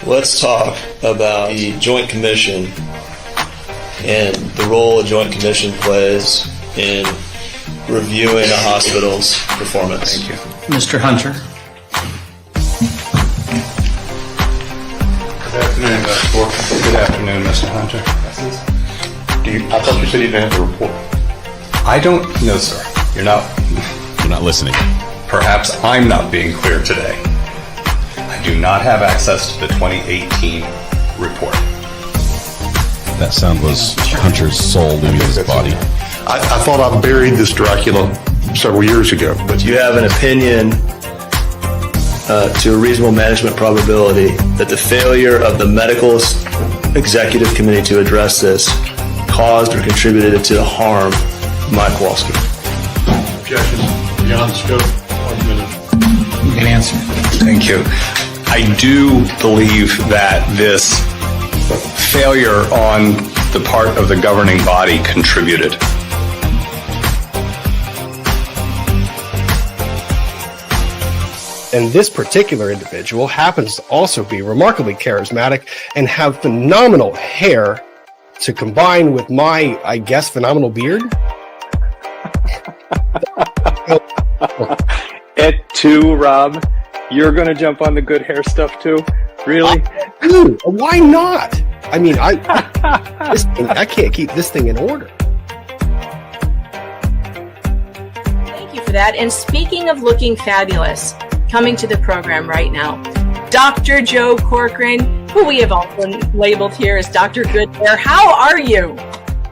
Let's talk about the Joint Commission and the role a Joint Commission plays in reviewing a hospital's performance. Thank you. Mr. Hunter. Good afternoon, Dr. Bork. Good afternoon, Mr. Hunter. I thought you said you didn't have to report. I don't know, sir. You're not listening. Perhaps I'm not being clear today. I do not have access to the 2018 report. That sound was Hunter's soul leaving his body. I thought I buried this Dracula several years ago. But you have an opinion to a reasonable management probability that the failure of the medical executive committee to address this caused or contributed to the harm of Mike Kowalski. Objection. Beyond scope. 1 minute. You can answer. Thank you. I do believe that this failure on the part of the governing body contributed. And this particular individual happens to also be remarkably charismatic and have phenomenal hair to combine with my, I guess, phenomenal beard. At 2, Rob, you're going to jump on the good hair stuff too? Really? Dude, why not? I mean, I can't keep this thing in order. Thank you for that. And speaking of looking fabulous, coming to the program right now, Dr. Joe Corcoran, who we have also labeled here as Dr. Good Hair. How are you?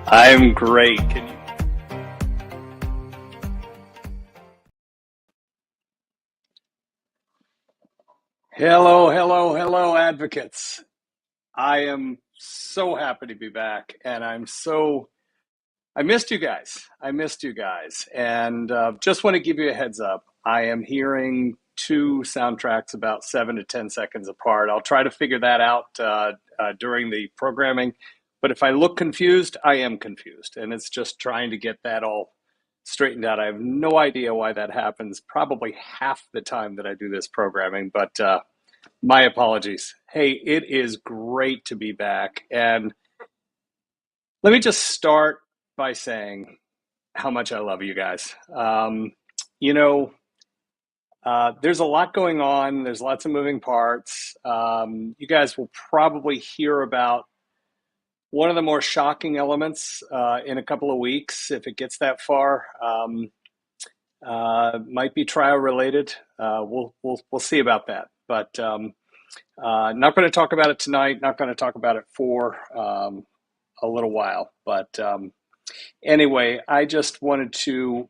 I'm great. Can you? Hello, advocates. I am so happy to be back, and I missed you guys. And just want to give you a heads up. I am hearing 2 soundtracks about 7 to 10 seconds apart. I'll try to figure that out during the programming. But if I look confused, I am confused. And it's just trying to get that all straightened out. I have no idea why that happens probably half the time that I do this programming, but my apologies. Hey, it is great to be back. And let me just start by saying how much I love you guys. There's a lot going on. There's lots of moving parts. You guys will probably hear about one of the more shocking elements in a couple of weeks, if it gets that far. Might be trial related. We'll see about that. But not going to talk about it tonight. Not going to talk about it for a little while. But anyway, I just wanted to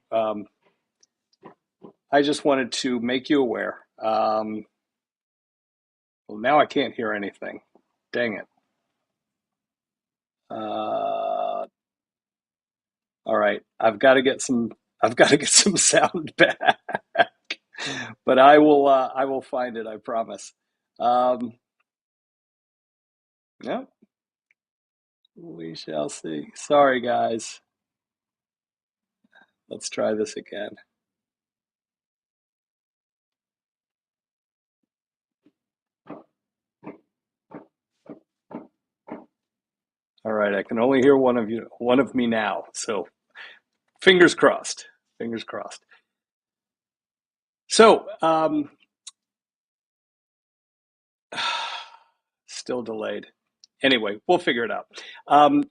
make you aware. Well, now I can't hear anything. Dang it. All right, I've got to get some sound back, but I will find it. I promise. Yep. We shall see. Sorry, guys. Let's try this again. All right, I can only hear one of me now. So fingers crossed. So still delayed. Anyway, we'll figure it out.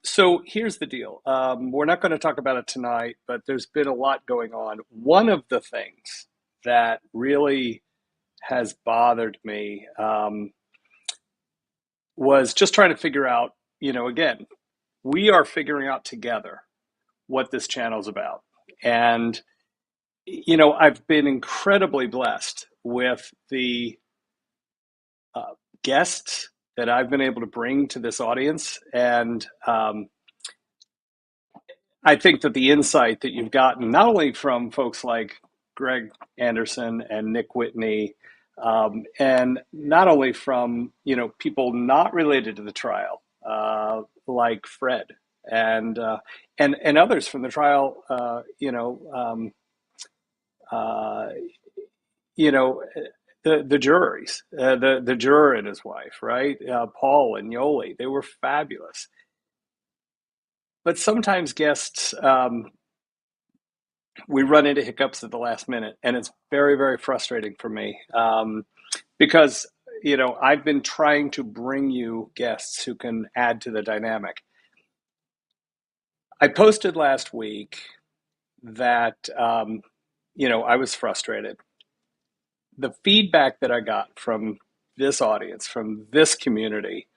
So here's the deal. We're not going to talk about it tonight, but there's been a lot going on. One of the things that really has bothered me was just trying to figure out, again, we are figuring out together what this channel's about. And, I've been incredibly blessed with the guests that I've been able to bring to this audience. And I think that the insight that you've gotten, not only from folks like Greg Anderson and Nick Whitney, and not only from, people not related to the trial, like Fred and others from the trial, the juries, the juror and his wife, right? Paul and Yoli, they were fabulous. But sometimes guests, we run into hiccups at the last minute, and it's very, very frustrating for me because I've been trying to bring you guests who can add to the dynamic. I posted last week that I was frustrated. The feedback that I got from this audience, from this community,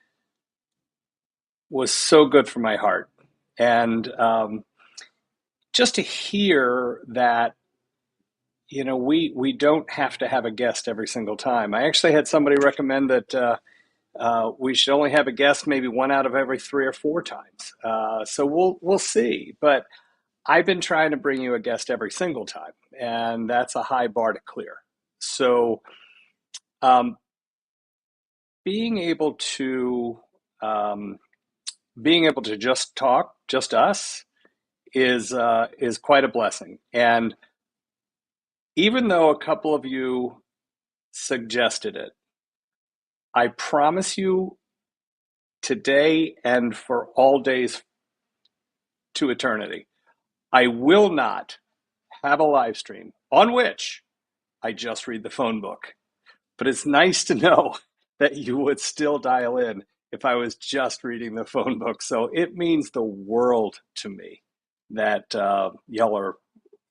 was so good for my heart. And just to hear that, we don't have to have a guest every single time. I actually had somebody recommend that we should only have a guest maybe one out of every 3 or 4 times. So we'll see. But I've been trying to bring you a guest every single time, and that's a high bar to clear. So being able to just talk, just us, is quite a blessing. And even though a couple of you suggested it, I promise you today and for all days to eternity, I will not have a live stream on which I just read the phone book. But it's nice to know that you would still dial in if I was just reading the phone book. So it means the world to me that y'all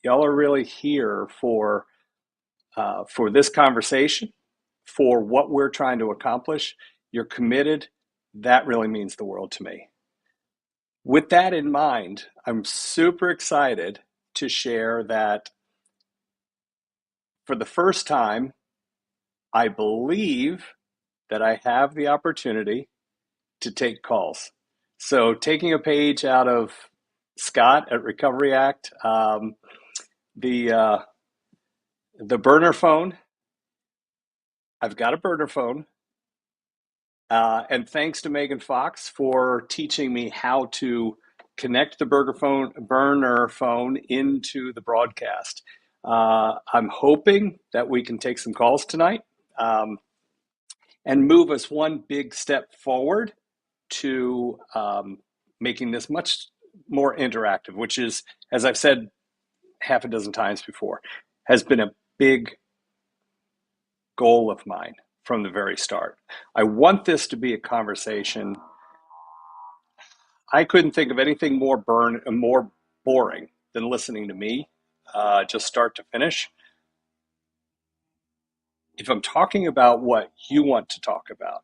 are really here for this conversation, for what we're trying to accomplish. You're committed. That really means the world to me. With that in mind, I'm super excited to share that for the first time, I believe that I have the opportunity to take calls. So taking a page out of Scott at Recovery Act, the burner phone. I've got a burner phone. And thanks to Megan Fox for teaching me how to connect the burner phone into the broadcast. I'm hoping that we can take some calls tonight and move us one big step forward to making this much more interactive, which is, as I've said half a dozen times before, has been a big goal of mine from the very start. I want this to be a conversation. I couldn't think of anything more boring than listening to me, just start to finish. If I'm talking about what you want to talk about,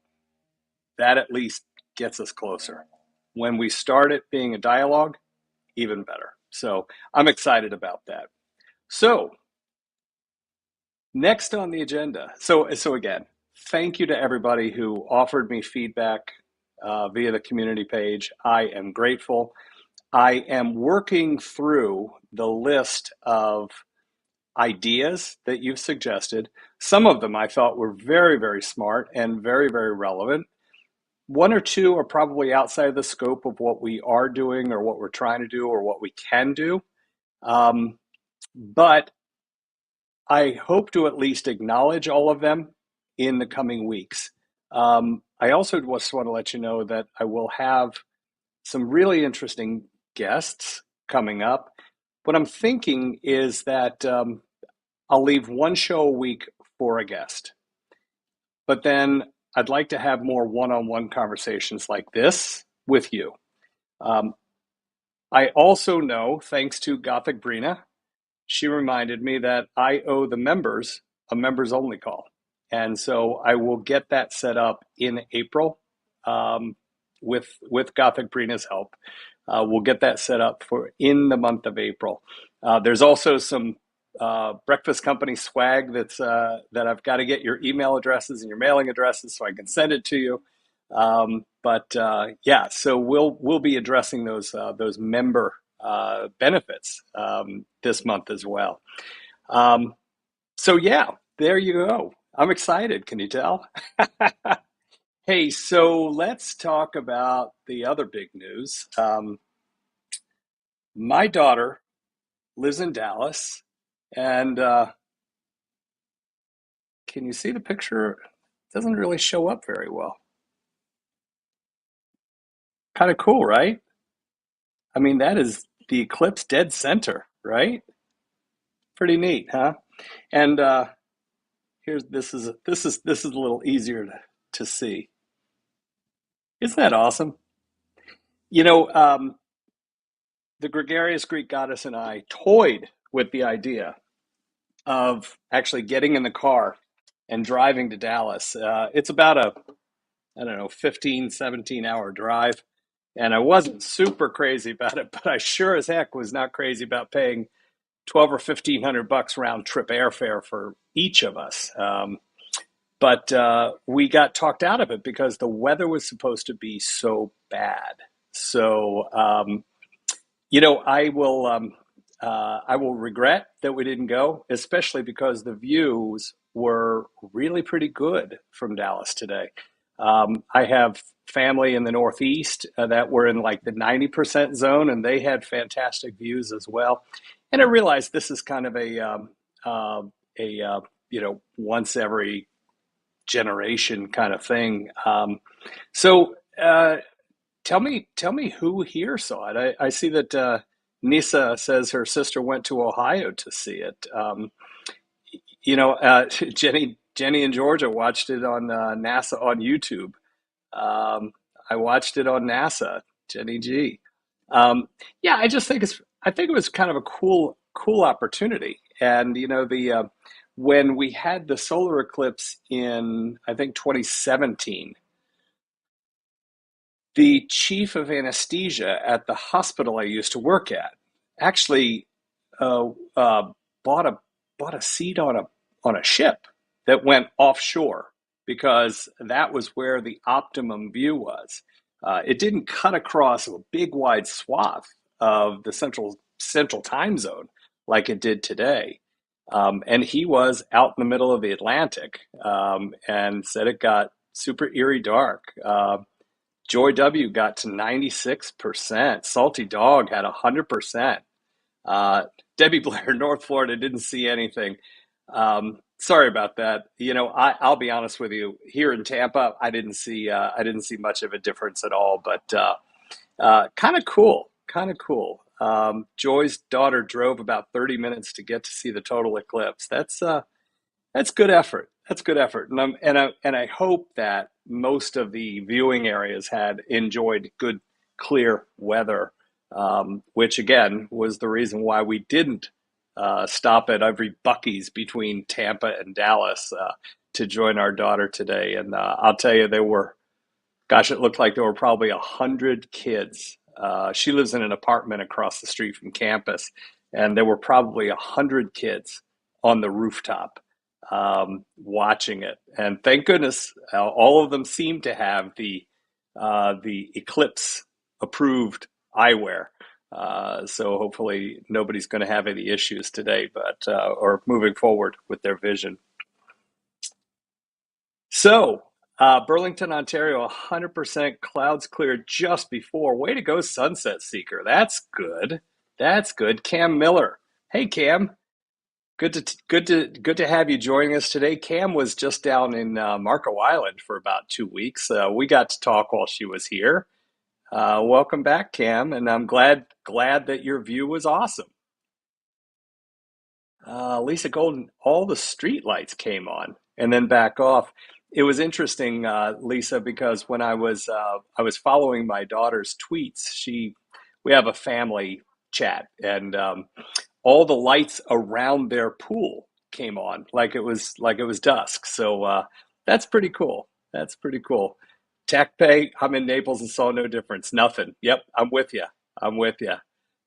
that at least gets us closer. When we start it being a dialogue, even better. So I'm excited about that. So next on the agenda. So again, thank you to everybody who offered me feedback via the community page. I am grateful. I am working through the list of ideas that you've suggested. Some of them I thought were very, very smart and very, very relevant. 1 or 2 are probably outside the scope of what we are doing or what we're trying to do or what we can do. But I hope to at least acknowledge all of them in the coming weeks. I also just want to let you know that I will have some really interesting guests coming up. What I'm thinking is that I'll leave 1 show a week for a guest. But then I'd like to have more one-on-one conversations like this with you. I also know, thanks to Gothic Brina, she reminded me that I owe the members a members only call. And so I will get that set up in April with Gothic Brina's help. We'll get that set up for in the month of April. There's also some breakfast company swag that I've got to get your email addresses and your mailing addresses so I can send it to you. Yeah, so we'll be addressing those member benefits this month as well. So yeah, there you go. I'm excited. Can you tell? Hey, so let's talk about the other big news. My daughter lives in Dallas, and Can you see the picture? It doesn't really show up very well. Kind of cool, right? I mean, that is the eclipse dead center, right? Pretty neat, huh? And here's this is a little easier to see. Isn't that awesome? You know, the gregarious Greek goddess and I toyed with the idea of actually getting in the car and driving to Dallas. It's about a, I don't know, 15, 17-hour drive. And I wasn't super crazy about it, but I sure as heck was not crazy about paying 12 or 1500 bucks round trip airfare for each of us. But we got talked out of it because the weather was supposed to be so bad. So, I will regret that we didn't go, especially because the views were really pretty good from Dallas today. I have family in the Northeast that were in like the 90% zone, and they had fantastic views as well. And I realized this is kind of once every generation kind of thing. So tell me who here saw it. I see that Nisa says her sister went to Ohio to see it. Jenny in Georgia watched it on NASA on YouTube. I watched it on NASA, Jenny G. Yeah, I think it was kind of a cool opportunity. And when we had the solar eclipse in, I think, 2017, the chief of anesthesia at the hospital I used to work at actually bought a seat on a ship that went offshore because that was where the optimum view was. It didn't cut across a big wide swath of the central time zone like it did today. And he was out in the middle of the Atlantic and said it got super eerie dark. Joy W got to 96%. Salty Dog had 100%. Debbie Blair, North Florida, didn't see anything. Sorry about that. I'll be honest with you. Here in Tampa, I didn't see much of a difference at all. But kind of cool. Joy's daughter drove about 30 minutes to get to see the total eclipse. That's good effort. And I hope that most of the viewing areas had enjoyed good, clear weather, which again was the reason why we didn't stop at every Buc-ee's between Tampa and Dallas to join our daughter today. And I'll tell you, it looked like there were probably 100 kids. She lives in an apartment across the street from campus, and there were probably 100 kids on the rooftop watching it. And thank goodness, all of them seem to have the eclipse approved eyewear. So hopefully nobody's going to have any issues today, or moving forward with their vision. So Burlington, Ontario, 100% clouds cleared just before. Way to go, Sunset Seeker. That's good. Cam Miller. Hey, Cam. Good to have you joining us today. Cam was just down in Marco Island for about 2 weeks. We got to talk while she was here. Welcome back, Cam, and I'm glad that your view was awesome. Lisa Golden, all the street lights came on and then back off. It was interesting, Lisa, because when I was following my daughter's tweets, we have a family chat, and all the lights around their pool came on like it was dusk. So that's pretty cool. Tech pay, I'm in Naples and saw no difference. Nothing. Yep, I'm with you.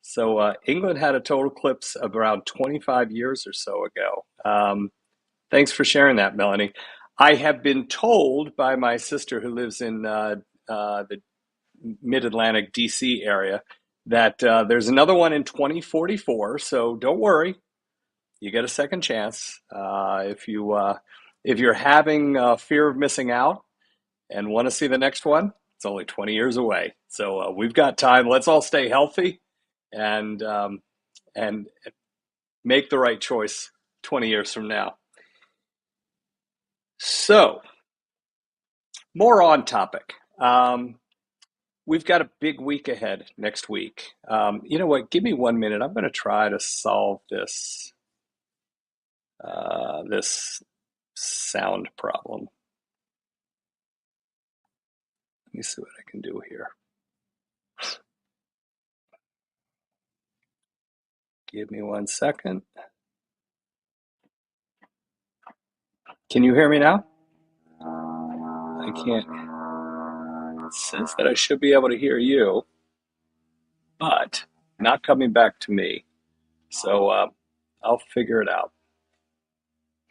So England had a total eclipse of around 25 years or so ago. Thanks for sharing that, Melanie. I have been told by my sister who lives in the mid-Atlantic DC area that there's another one in 2044. So don't worry, you get a second chance. If you're having fear of missing out and want to see the next one, it's only 20 years away. So we've got time. Let's all stay healthy and make the right choice 20 years from now. So, more on topic. We've got a big week ahead next week. You know what? Give me 1 minute. I'm going to try to solve this this sound problem. Let me see what I can do here. Give me 1 second. Can you hear me now? I can't. It says that I should be able to hear you, but not coming back to me. So I'll figure it out.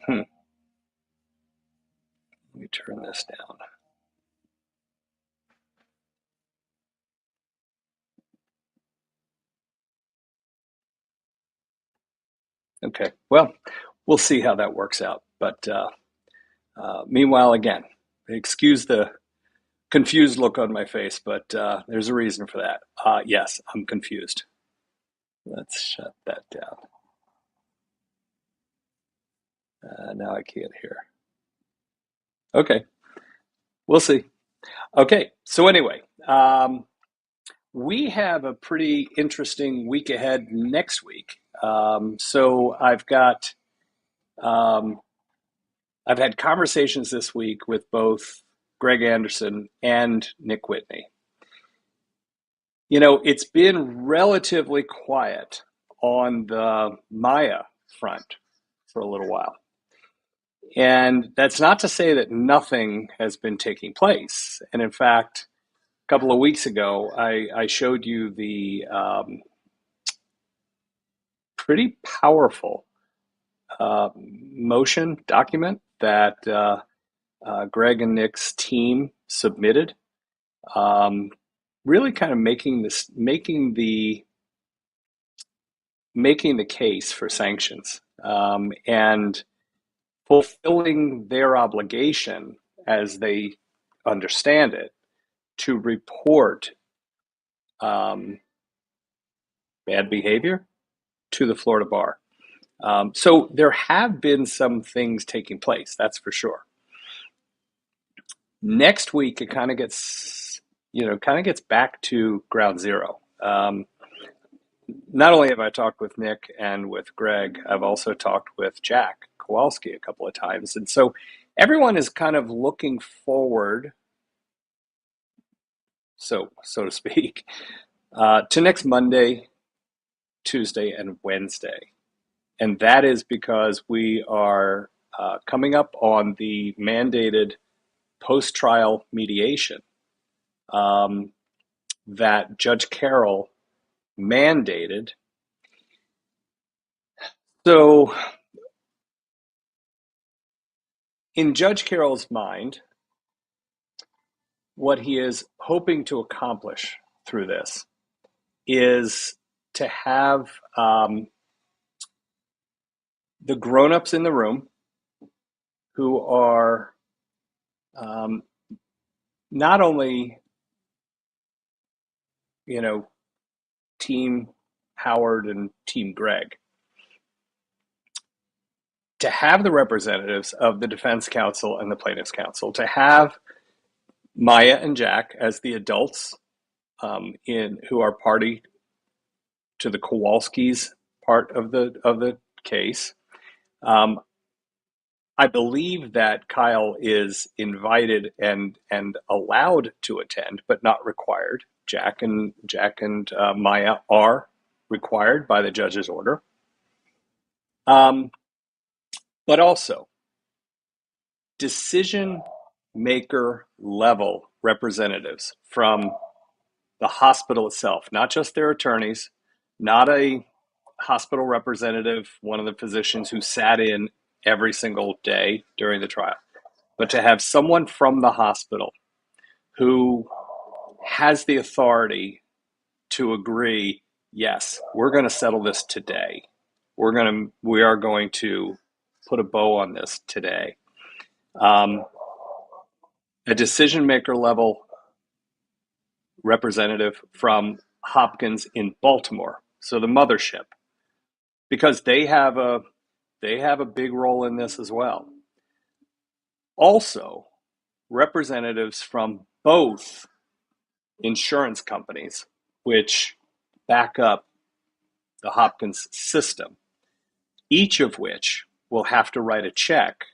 Let me turn this down. Okay, well, we'll see how that works out. But meanwhile, again, excuse the confused look on my face, but there's a reason for that. Yes, I'm confused. Let's shut that down. Now I can't hear. Okay, we'll see. Okay, so anyway, we have a pretty interesting week ahead next week. So I've had conversations this week with both Greg Anderson and Nick Whitney. You know, it's been relatively quiet on the Maya front for a little while. And that's not to say that nothing has been taking place. And in fact, a couple of weeks ago, I showed you the pretty powerful motion document that Greg and Nick's team submitted, really kind of making the case for sanctions and fulfilling their obligation as they understand it to report bad behavior to the Florida bar. So there have been some things taking place, that's for sure. Next week, it kind of gets back to ground zero. Not only have I talked with Nick and with Greg, I've also talked with Jack Kowalski a couple of times. And so everyone is kind of looking forward, so to speak, to next Monday, Tuesday, and Wednesday. And that is because we are coming up on the mandated post-trial mediation that Judge Carroll mandated. So in Judge Carroll's mind, what he is hoping to accomplish through this is to have the grown-ups in the room who are not only, Team Howard and Team Greg, to have the representatives of the defense counsel and the plaintiff's counsel, to have Maya and Jack as the adults who are party to the Kowalski's part of the case. I believe that Kyle is invited and allowed to attend, but not required. Jack and Maya are required by the judge's order. But also decision maker level representatives from the hospital itself, not just their attorneys, not a hospital representative, one of the physicians who sat in every single day during the trial, but to have someone from the hospital who has the authority to agree, yes, we're going to settle this today. We are going to put a bow on this today. A decision maker level representative from Hopkins in Baltimore, so the mothership, because they have a big role in this as well. also representatives from both insurance companies, which back up the Hopkins system, each of which will have to write a check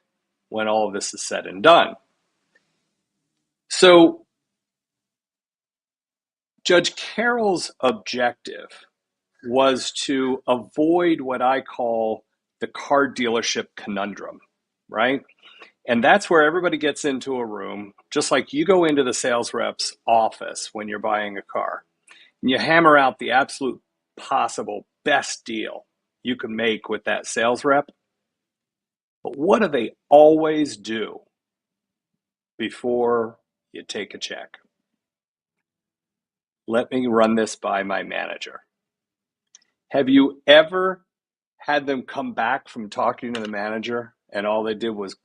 when all of this is said and done. So Judge Carroll's objective was to avoid what I call the car dealership conundrum, right? And that's where everybody gets into a room, just like you go into the sales rep's office when you're buying a car, and you hammer out the absolute possible best deal you can make with that sales rep. But what do they always do before you take a check? Let me run this by my manager. Have you ever had them come back from talking to the manager and all they did was,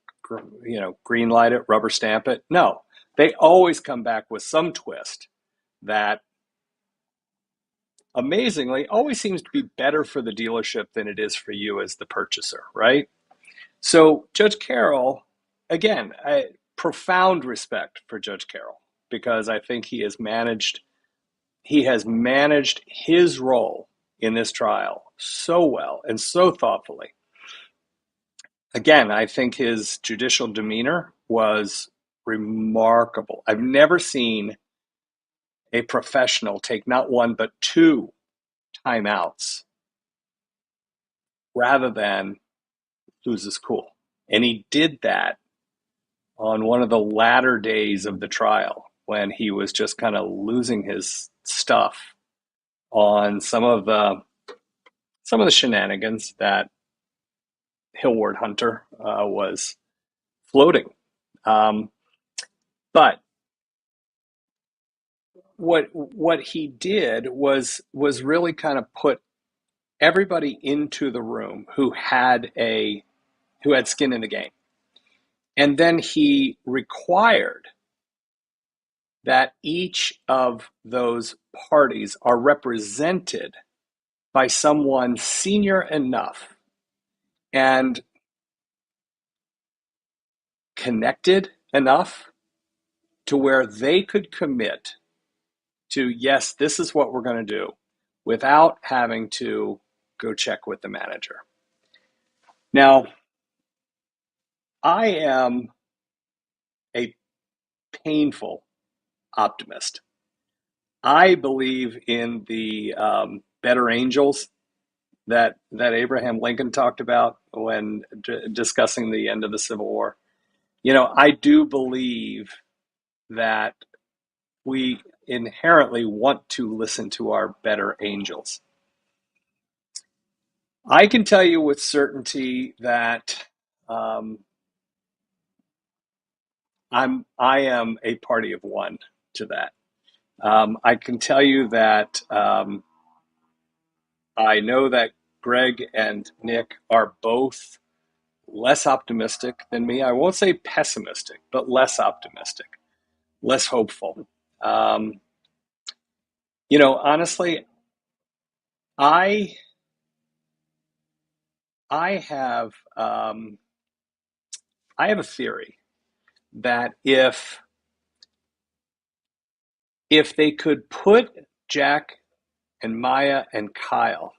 green light it, rubber stamp it? No, they always come back with some twist that amazingly always seems to be better for the dealership than it is for you as the purchaser, right? So Judge Carroll, again, profound respect for Judge Carroll, because I think he has managed his role in this trial so well and so thoughtfully. Again, I think his judicial demeanor was remarkable. I've never seen a professional take not one but two timeouts rather than lose his cool. And he did that on one of the latter days of the trial when he was just kind of losing his stuff on some of the shenanigans that Hillward Hunter was floating. But what he did was really kind of put everybody into the room who had skin in the game. And then he required that each of those parties are represented by someone senior enough and connected enough to where they could commit to, yes, this is what we're going to do, without having to go check with the manager. Now, I am a painful optimist. I believe in the better angels that Abraham Lincoln talked about when discussing the end of the Civil War. I do believe that we inherently want to listen to our better angels. I can tell you with certainty that I am a party of one to that. I can tell you that I know that Greg and Nick are both less optimistic than me. I won't say pessimistic, but less optimistic, less hopeful. Honestly, I have a theory that if they could put Jack and Maya and Kyle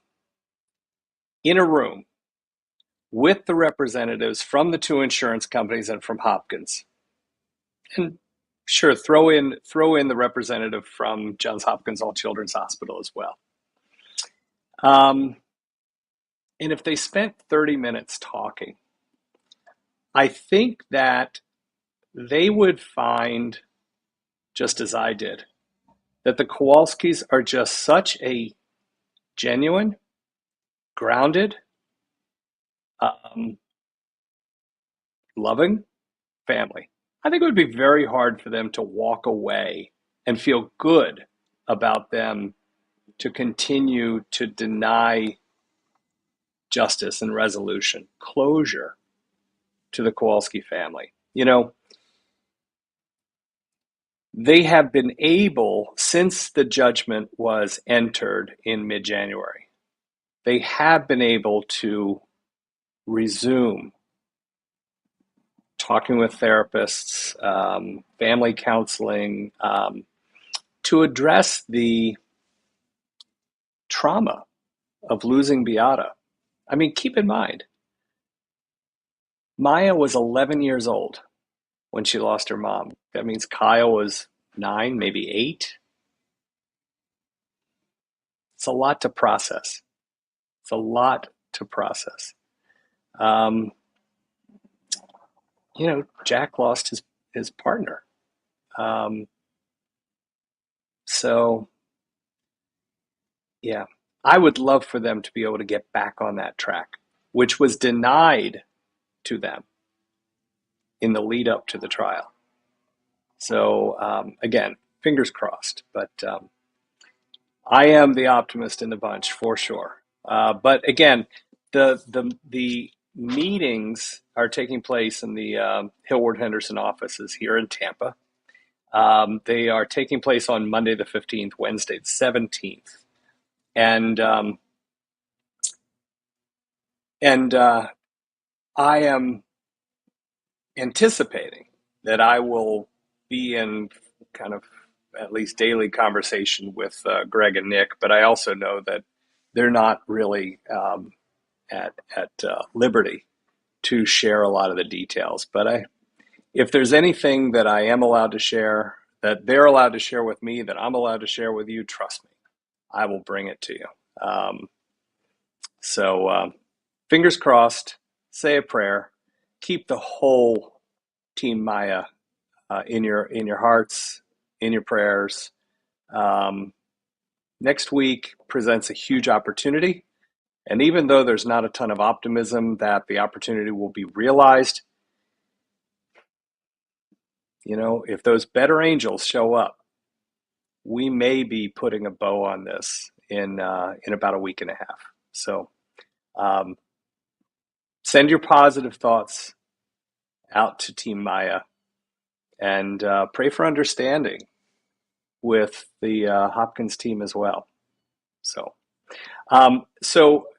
in a room with the representatives from the two insurance companies and from Hopkins, and sure, throw in the representative from Johns Hopkins All Children's Hospital as well. And if they spent 30 minutes talking, I think that they would find, just as I did, that the Kowalskis are just such a genuine, grounded, loving family. I think it would be very hard for them to walk away and feel good about them to continue to deny justice and resolution, closure to the Kowalski family. They have been able, since the judgment was entered in mid-January, they have been able to resume talking with therapists, family counseling, to address the trauma of losing Beata. I mean, keep in mind, Maya was 11 years old when she lost her mom. That means Kyle was 9, maybe 8. It's a lot to process. It's a lot to process. Jack lost his partner. So, yeah, I would love for them to be able to get back on that track, which was denied to them in the lead up to the trial. So, again, fingers crossed. But I am the optimist in the bunch for sure. But again, the meetings are taking place in the Hillward Henderson offices here in Tampa. They are taking place on Monday the 15th, Wednesday the 17th. And I am anticipating that I will be in kind of at least daily conversation with Greg and Nick, but I also know that they're not really at liberty to share a lot of the details. But if there's anything that I am allowed to share, that they're allowed to share with me, that I'm allowed to share with you, trust me, I will bring it to you. So fingers crossed, say a prayer, keep the whole Team Maya in your hearts, in your prayers. Next week presents a huge opportunity. And even though there's not a ton of optimism that the opportunity will be realized, if those better angels show up, we may be putting a bow on this in about a week and a half. So send your positive thoughts out to Team Maya and pray for understanding with the Hopkins team as well. So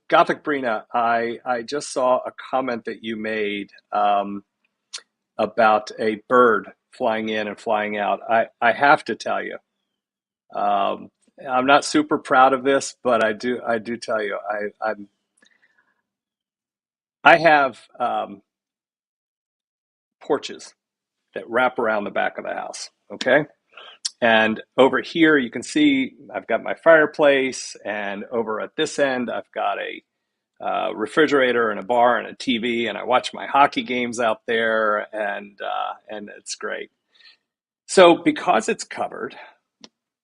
Gothic Brina, I just saw a comment that you made about a bird flying in and flying out. I have to tell you, I'm not super proud of this, but I do tell you, I have porches that wrap around the back of the house. Okay. And over here, you can see I've got my fireplace, and over at this end, I've got a refrigerator and a bar and a TV, and I watch my hockey games out there, and it's great. So because it's covered,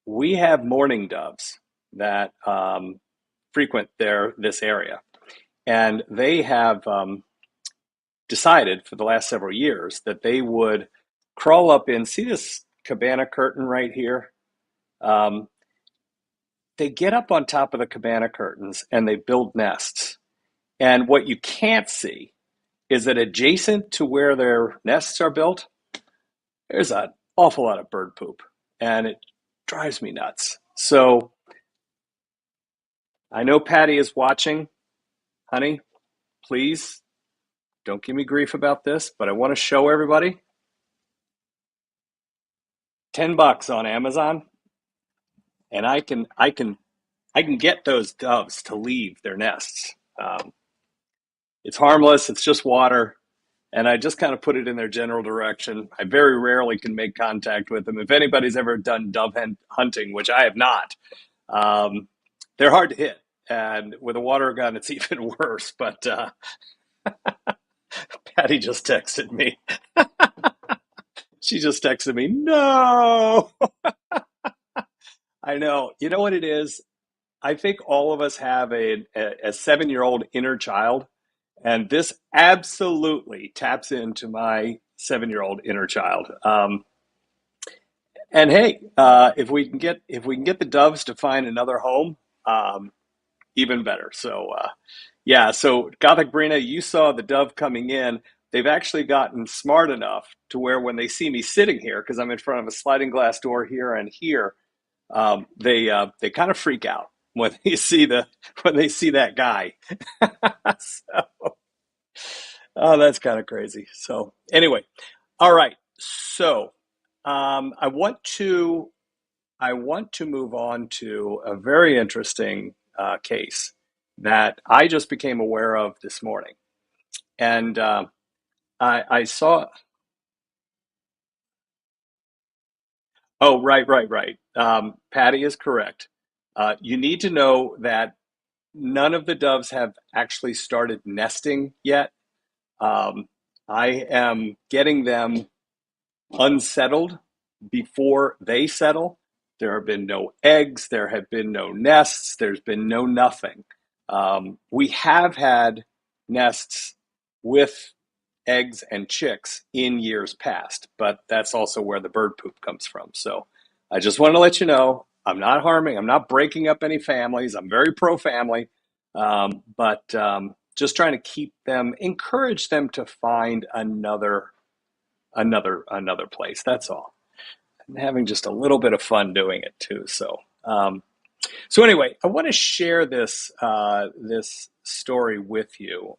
we have mourning doves that frequent this area, and they have decided for the last several years that they would crawl up in, see this cabana curtain right here? They get up on top of the cabana curtains and they build nests. And what you can't see is that adjacent to where their nests are built, there's an awful lot of bird poop, and it drives me nuts. So I know Patty is watching. Honey, please don't give me grief about this, but I want to show everybody. $10 on Amazon, and I can get those doves to leave their nests. It's harmless. It's just water. And I just kind of put it in their general direction. I very rarely can make contact with them. If anybody's ever done dove hunting, which I have not, they're hard to hit. And with a water gun, it's even worse. But Patty just texted me. She just texted me, no. I know. You know what it is? I think all of us have a 7-year-old inner child. And this absolutely taps into my 7-year-old inner child. And hey, if we can get the doves to find another home, even better. So yeah. So Gothic Brina, you saw the dove coming in. They've actually gotten smart enough to where when they see me sitting here, because I'm in front of a sliding glass door here and here, they kind of freak out when they see that guy. So Oh, that's kind of crazy. So anyway, all right. So I want to move on to a very interesting case that I just became aware of this morning, and I saw. Oh, right. Patty is correct. You need to know that none of the doves have actually started nesting yet. Um, I am getting them unsettled before they settle. There have been no eggs, there have been no nests, there's been no nothing. We have had nests with eggs and chicks in years past, but that's also where the bird poop comes from. So I just want to let you know I'm not harming, I'm not breaking up any families. I'm very pro family, but just trying to keep them, encourage them to find another place. That's all. I'm having just a little bit of fun doing it too. So anyway, I want to share this story with you,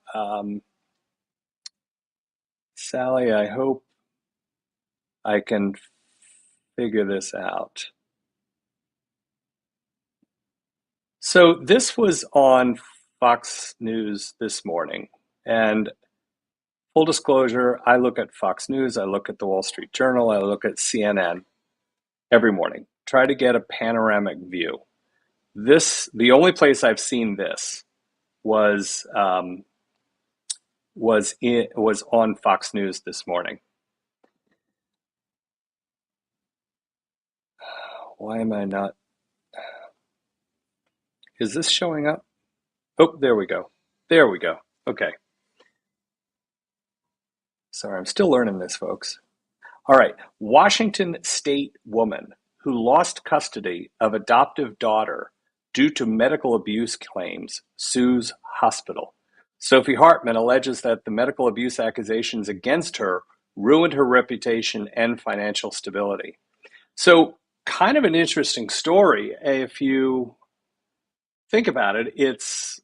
Sally. I hope I can figure this out. So this was on Fox News this morning, and full disclosure, I look at Fox News, I look at the Wall Street Journal, I look at CNN every morning. Try to get a panoramic view. The only place I've seen this was on Fox News this morning. Why am I not? Is this showing up? Oh, there we go. There we go. Okay. Sorry, I'm still learning this, folks. All right. Washington State woman who lost custody of adoptive daughter due to medical abuse claims sues hospital. Sophie Hartman alleges that the medical abuse accusations against her ruined her reputation and financial stability. So, kind of an interesting story. If you think about it, it's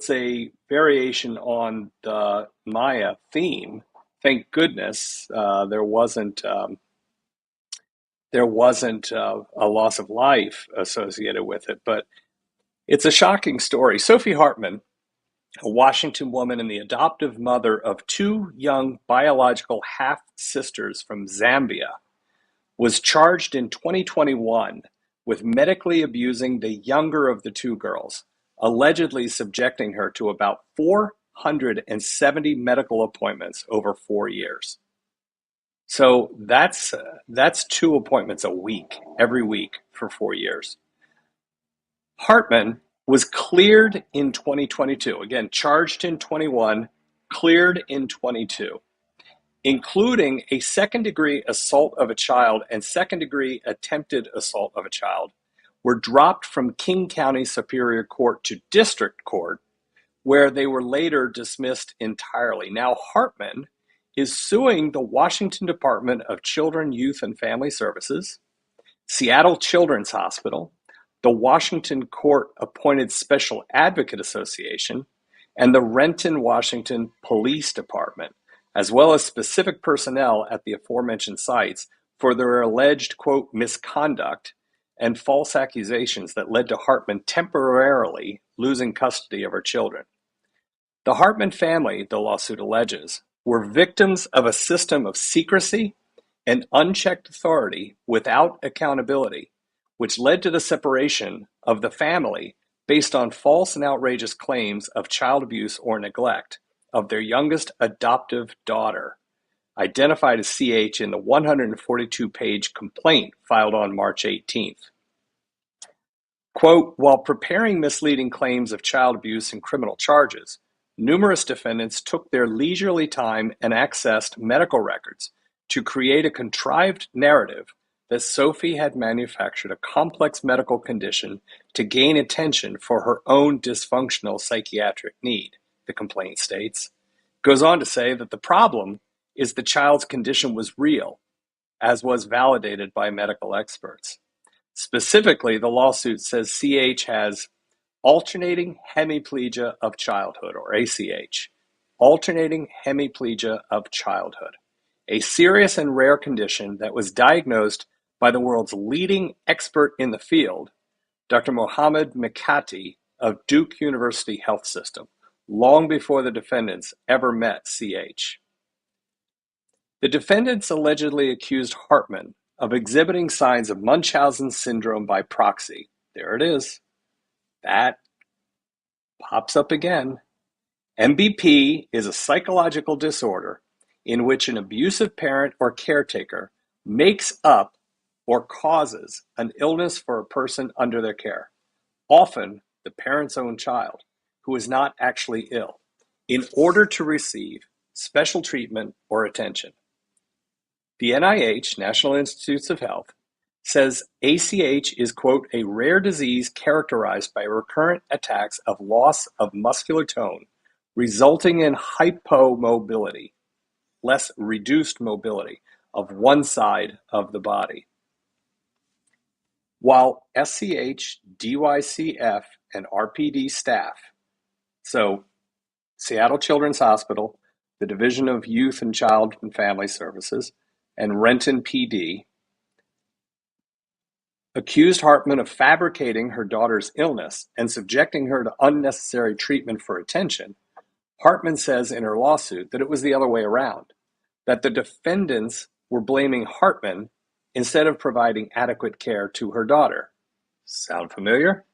a variation on the Maya theme. Thank goodness there wasn't a loss of life associated with it, but it's a shocking story. Sophie Hartman, a Washington woman and the adoptive mother of two young biological half-sisters from Zambia, was charged in 2021 with medically abusing the younger of the two girls, allegedly subjecting her to about 470 medical appointments over 4 years. So that's 2 appointments a week, every week for 4 years. Hartman was cleared in 2022, again, charged in 21, cleared in 22, including a second-degree assault of a child and second-degree attempted assault of a child, were dropped from King County Superior Court to District Court, where they were later dismissed entirely. Now, Hartman is suing the Washington Department of Children, Youth, and Family Services, Seattle Children's Hospital, the Washington Court-appointed Special Advocate Association, and the Renton, Washington Police Department, as well as specific personnel at the aforementioned sites for their alleged, quote, misconduct and false accusations that led to Hartman temporarily losing custody of her children. The Hartman family, the lawsuit alleges, were victims of a system of secrecy and unchecked authority without accountability, which led to the separation of the family based on false and outrageous claims of child abuse or neglect of their youngest adoptive daughter, identified as CH in the 142-page complaint filed on March 18th. Quote, while preparing misleading claims of child abuse and criminal charges, numerous defendants took their leisurely time and accessed medical records to create a contrived narrative that Sophie had manufactured a complex medical condition to gain attention for her own dysfunctional psychiatric need, the complaint states. Goes on to say that the problem is the child's condition was real, as was validated by medical experts. Specifically, the lawsuit says CH has alternating hemiplegia of childhood, or ACH, alternating hemiplegia of childhood, a serious and rare condition that was diagnosed by the world's leading expert in the field, Dr. Mohammed Mikati of Duke University Health System, long before the defendants ever met CH. The defendants allegedly accused Hartman of exhibiting signs of Munchausen syndrome by proxy. There it is. That pops up again. MBP is a psychological disorder in which an abusive parent or caretaker makes up or causes an illness for a person under their care, often the parent's own child, who is not actually ill, in order to receive special treatment or attention. The NIH, National Institutes of Health, says ACH is, quote, a rare disease characterized by recurrent attacks of loss of muscular tone, resulting in hypomobility, less reduced mobility of one side of the body. While SCH, DYCF, and RPD staff, so Seattle Children's Hospital, the Division of Youth and Child and Family Services, and Renton PD, accused Hartman of fabricating her daughter's illness and subjecting her to unnecessary treatment for attention, Hartman says in her lawsuit that it was the other way around, that the defendants were blaming Hartman instead of providing adequate care to her daughter. Sound familiar?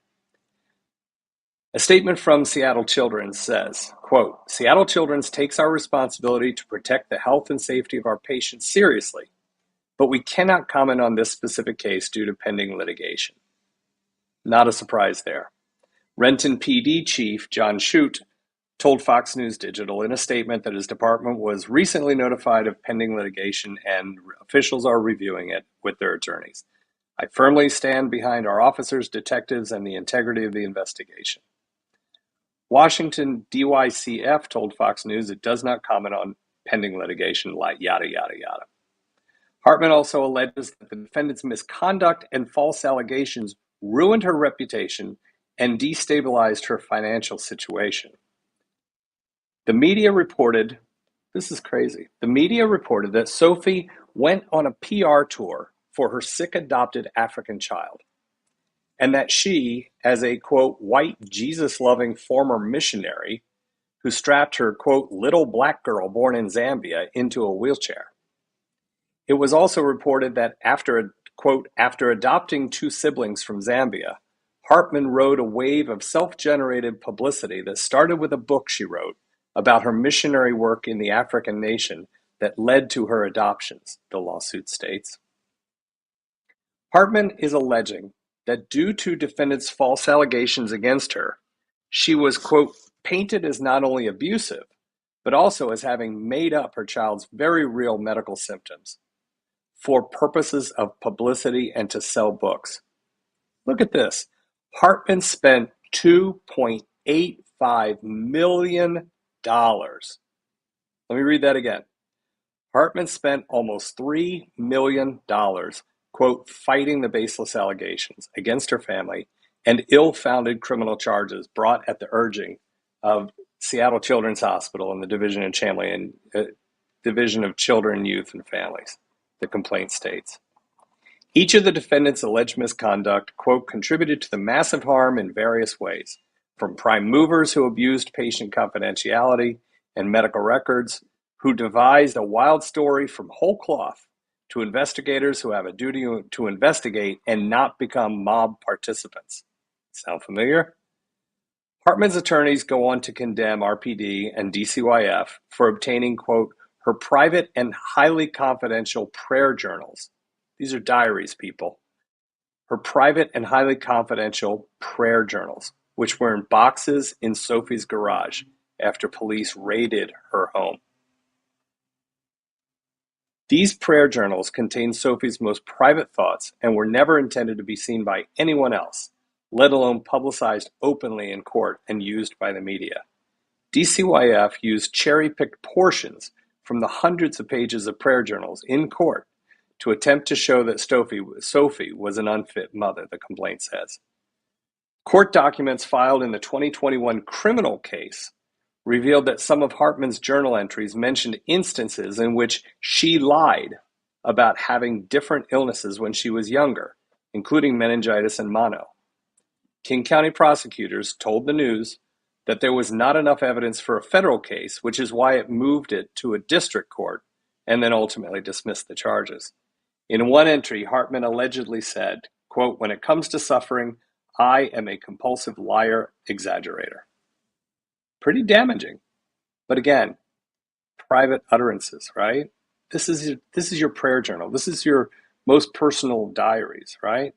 A statement from Seattle Children's says, quote, Seattle Children's takes our responsibility to protect the health and safety of our patients seriously, but we cannot comment on this specific case due to pending litigation. Not a surprise there. Renton PD Chief John Shute told Fox News Digital in a statement that his department was recently notified of pending litigation and officials are reviewing it with their attorneys. I firmly stand behind our officers, detectives, and the integrity of the investigation. Washington DYCF told Fox News it does not comment on pending litigation, like yada, yada, yada. Hartman also alleges that the defendant's misconduct and false allegations ruined her reputation and destabilized her financial situation. The media reported, this is crazy, the media reported that Sophie went on a PR tour for her sick adopted African child, and that she, as a, quote, white Jesus-loving former missionary who strapped her, quote, little black girl born in Zambia into a wheelchair. It was also reported that after adopting two siblings from Zambia, Hartman rode a wave of self-generated publicity that started with a book she wrote about her missionary work in the African nation that led to her adoptions, the lawsuit states. Hartman is alleging that due to defendants' false allegations against her, she was, quote, painted as not only abusive, but also as having made up her child's very real medical symptoms for purposes of publicity and to sell books. Look at this. Hartman spent $2.85 million. Let me read that again. Hartman spent almost $3 million, quote, fighting the baseless allegations against her family and ill-founded criminal charges brought at the urging of Seattle Children's Hospital and the Division of Children, Youth, and Families, the complaint states. Each of the defendants' alleged misconduct, quote, contributed to the massive harm in various ways, from prime movers who abused patient confidentiality and medical records, who devised a wild story from whole cloth, to investigators who have a duty to investigate and not become mob participants. Sound familiar? Hartman's attorneys go on to condemn RPD and DCYF for obtaining, quote, her private and highly confidential prayer journals. These are diaries, people. Her private and highly confidential prayer journals, which were in boxes in Sophie's garage after police raided her home. These prayer journals contained Sophie's most private thoughts and were never intended to be seen by anyone else, let alone publicized openly in court and used by the media. DCYF used cherry-picked portions from the hundreds of pages of prayer journals in court to attempt to show that Sophie was an unfit mother, the complaint says. Court documents filed in the 2021 criminal case revealed that some of Hartman's journal entries mentioned instances in which she lied about having different illnesses when she was younger, including meningitis and mono. King County prosecutors told the News that there was not enough evidence for a federal case, which is why it moved it to a district court and then ultimately dismissed the charges. In one entry, Hartman allegedly said, quote, "When it comes to suffering, I am a compulsive liar, exaggerator." Pretty damaging. But again, private utterances, right? This is your prayer journal. This is your most personal diaries, right?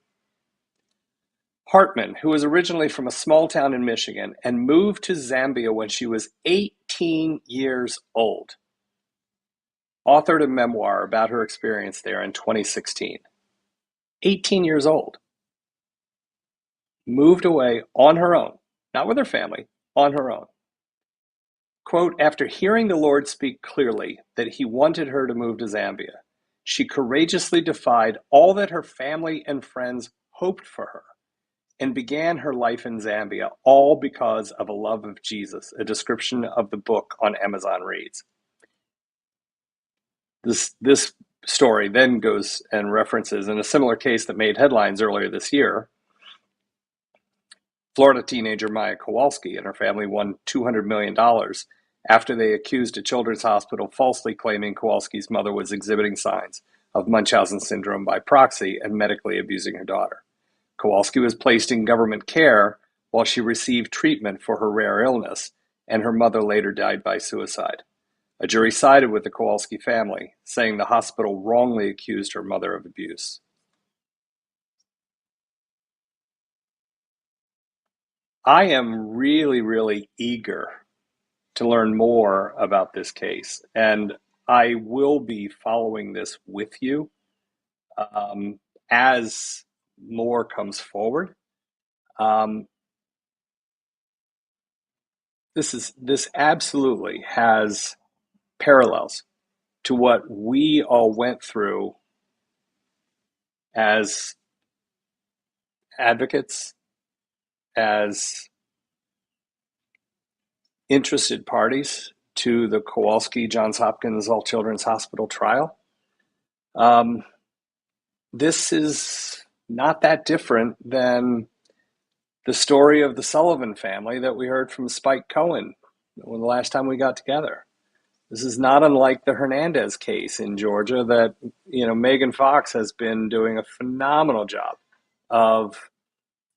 Hartman, who was originally from a small town in Michigan and moved to Zambia when she was 18 years old, authored a memoir about her experience there in 2016. 18 years old. Moved away on her own, not with her family, on her own. Quote, "After hearing the Lord speak clearly that he wanted her to move to Zambia, she courageously defied all that her family and friends hoped for her and began her life in Zambia, all because of a love of Jesus," a description of the book on Amazon reads. This story then goes and references, in a similar case that made headlines earlier this year, Florida teenager Maya Kowalski and her family won $200 million after they accused a children's hospital falsely claiming Kowalski's mother was exhibiting signs of Munchausen syndrome by proxy and medically abusing her daughter. Kowalski was placed in government care while she received treatment for her rare illness, and her mother later died by suicide. A jury sided with the Kowalski family, saying the hospital wrongly accused her mother of abuse. I am really, really eager to learn more about this case, and I will be following this with you as more comes forward. This absolutely has parallels to what we all went through as advocates, as interested parties to the Kowalski Johns Hopkins All Children's Hospital trial. This is not that different than the story of the Sullivan family that we heard from Spike Cohen when the last time we got together. This is not unlike the Hernandez case in Georgia that, Megan Fox has been doing a phenomenal job of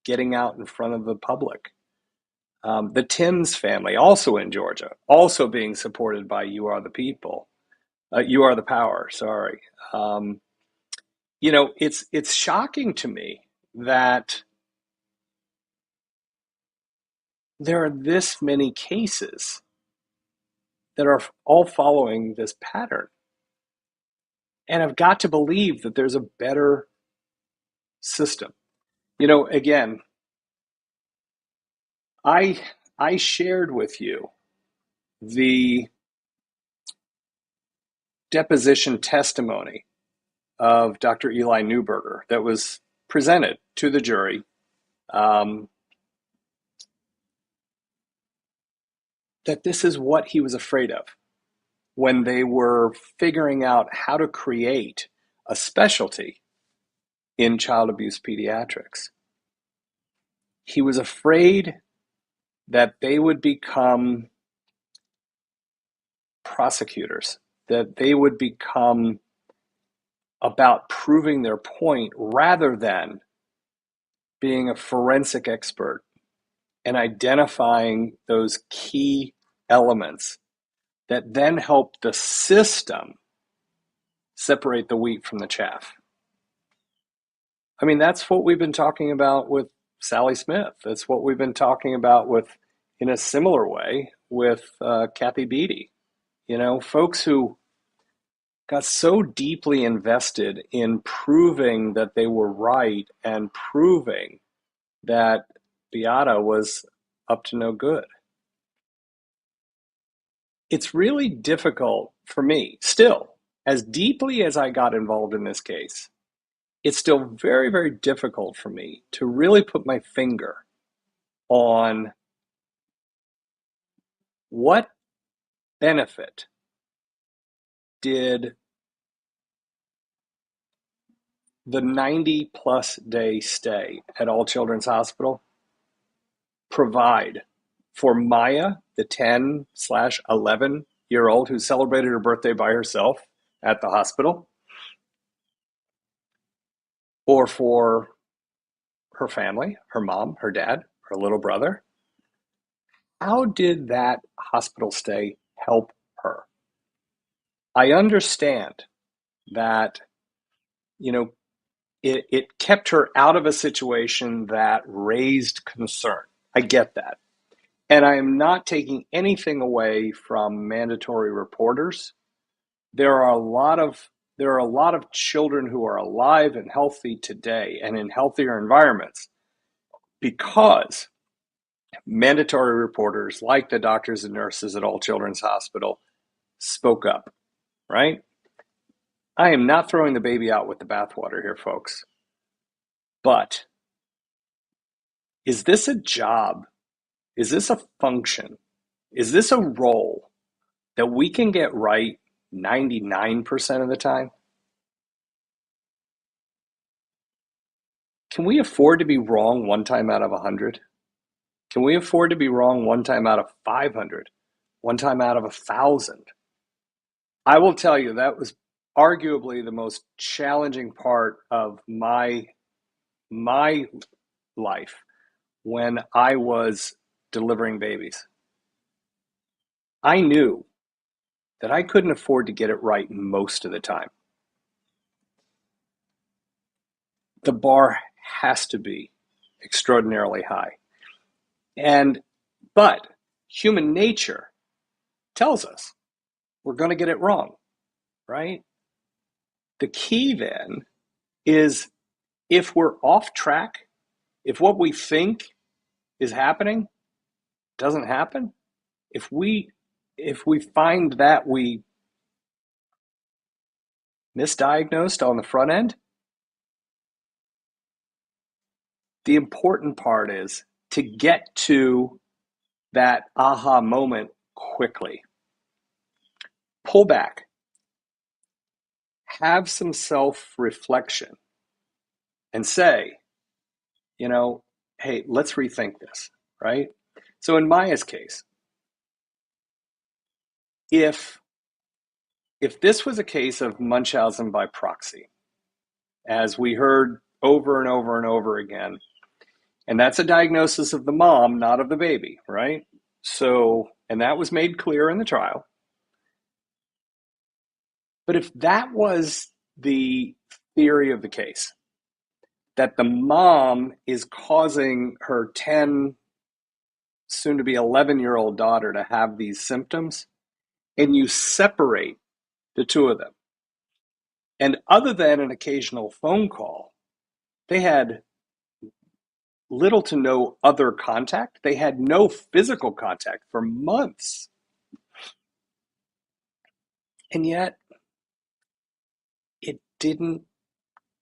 getting out in front of the public. The Timms family, also in Georgia, also being supported by You Are the People. You Are the Power, sorry. It's shocking to me that there are this many cases that are all following this pattern. And I've got to believe that there's a better system. Again, I shared with you the deposition testimony of Dr. Eli Neuberger that was presented to the jury. That this is what he was afraid of when they were figuring out how to create a specialty in child abuse pediatrics. He was afraid that they would become prosecutors, that they would become about proving their point rather than being a forensic expert and identifying those key elements that then help the system separate the wheat from the chaff. I mean, that's what we've been talking about with Sally Smith. That's what we've been talking about in a similar way, with Kathy Beatty. Folks who got so deeply invested in proving that they were right and proving that Beata was up to no good. It's really difficult for me, still, as deeply as I got involved in this case, it's still very, very difficult for me to really put my finger on What benefit did the 90-plus day stay at All Children's Hospital provide for Maya, the 10/11-year-old who celebrated her birthday by herself at the hospital, or for her family, her mom, her dad, her little brother? How did that hospital stay help her? I understand that, it kept her out of a situation that raised concern. I get that. And I am not taking anything away from mandatory reporters. There are a lot of children who are alive and healthy today and in healthier environments because mandatory reporters like the doctors and nurses at All Children's Hospital spoke up, right? I am not throwing the baby out with the bathwater here, folks. But is this a job? Is this a function? Is this a role that we can get right 99% of the time? Can we afford to be wrong one time out of 100? Can we afford to be wrong one time out of 500? One time out of 1,000? I will tell you that was arguably the most challenging part of my life when I was delivering babies. I knew that I couldn't afford to get it right most of the time. The bar has to be extraordinarily high. But human nature tells us we're going to get it wrong, right? The key then is, if we're off track, if what we think is happening doesn't happen, if we find that we misdiagnosed on the front end, the important part is to get to that aha moment quickly. Pull back. Have some self-reflection and say, hey, let's rethink this, right? So in Maya's case, if this was a case of Munchausen by proxy, as we heard over and over and over again, and that's a diagnosis of the mom, not of the baby, right? So, and that was made clear in the trial. But if that was the theory of the case, that the mom is causing her 10, soon to be 11-year-old daughter to have these symptoms, and you separate the two of them, and other than an occasional phone call, they had little to no other contact. They had no physical contact for months. And yet, it didn't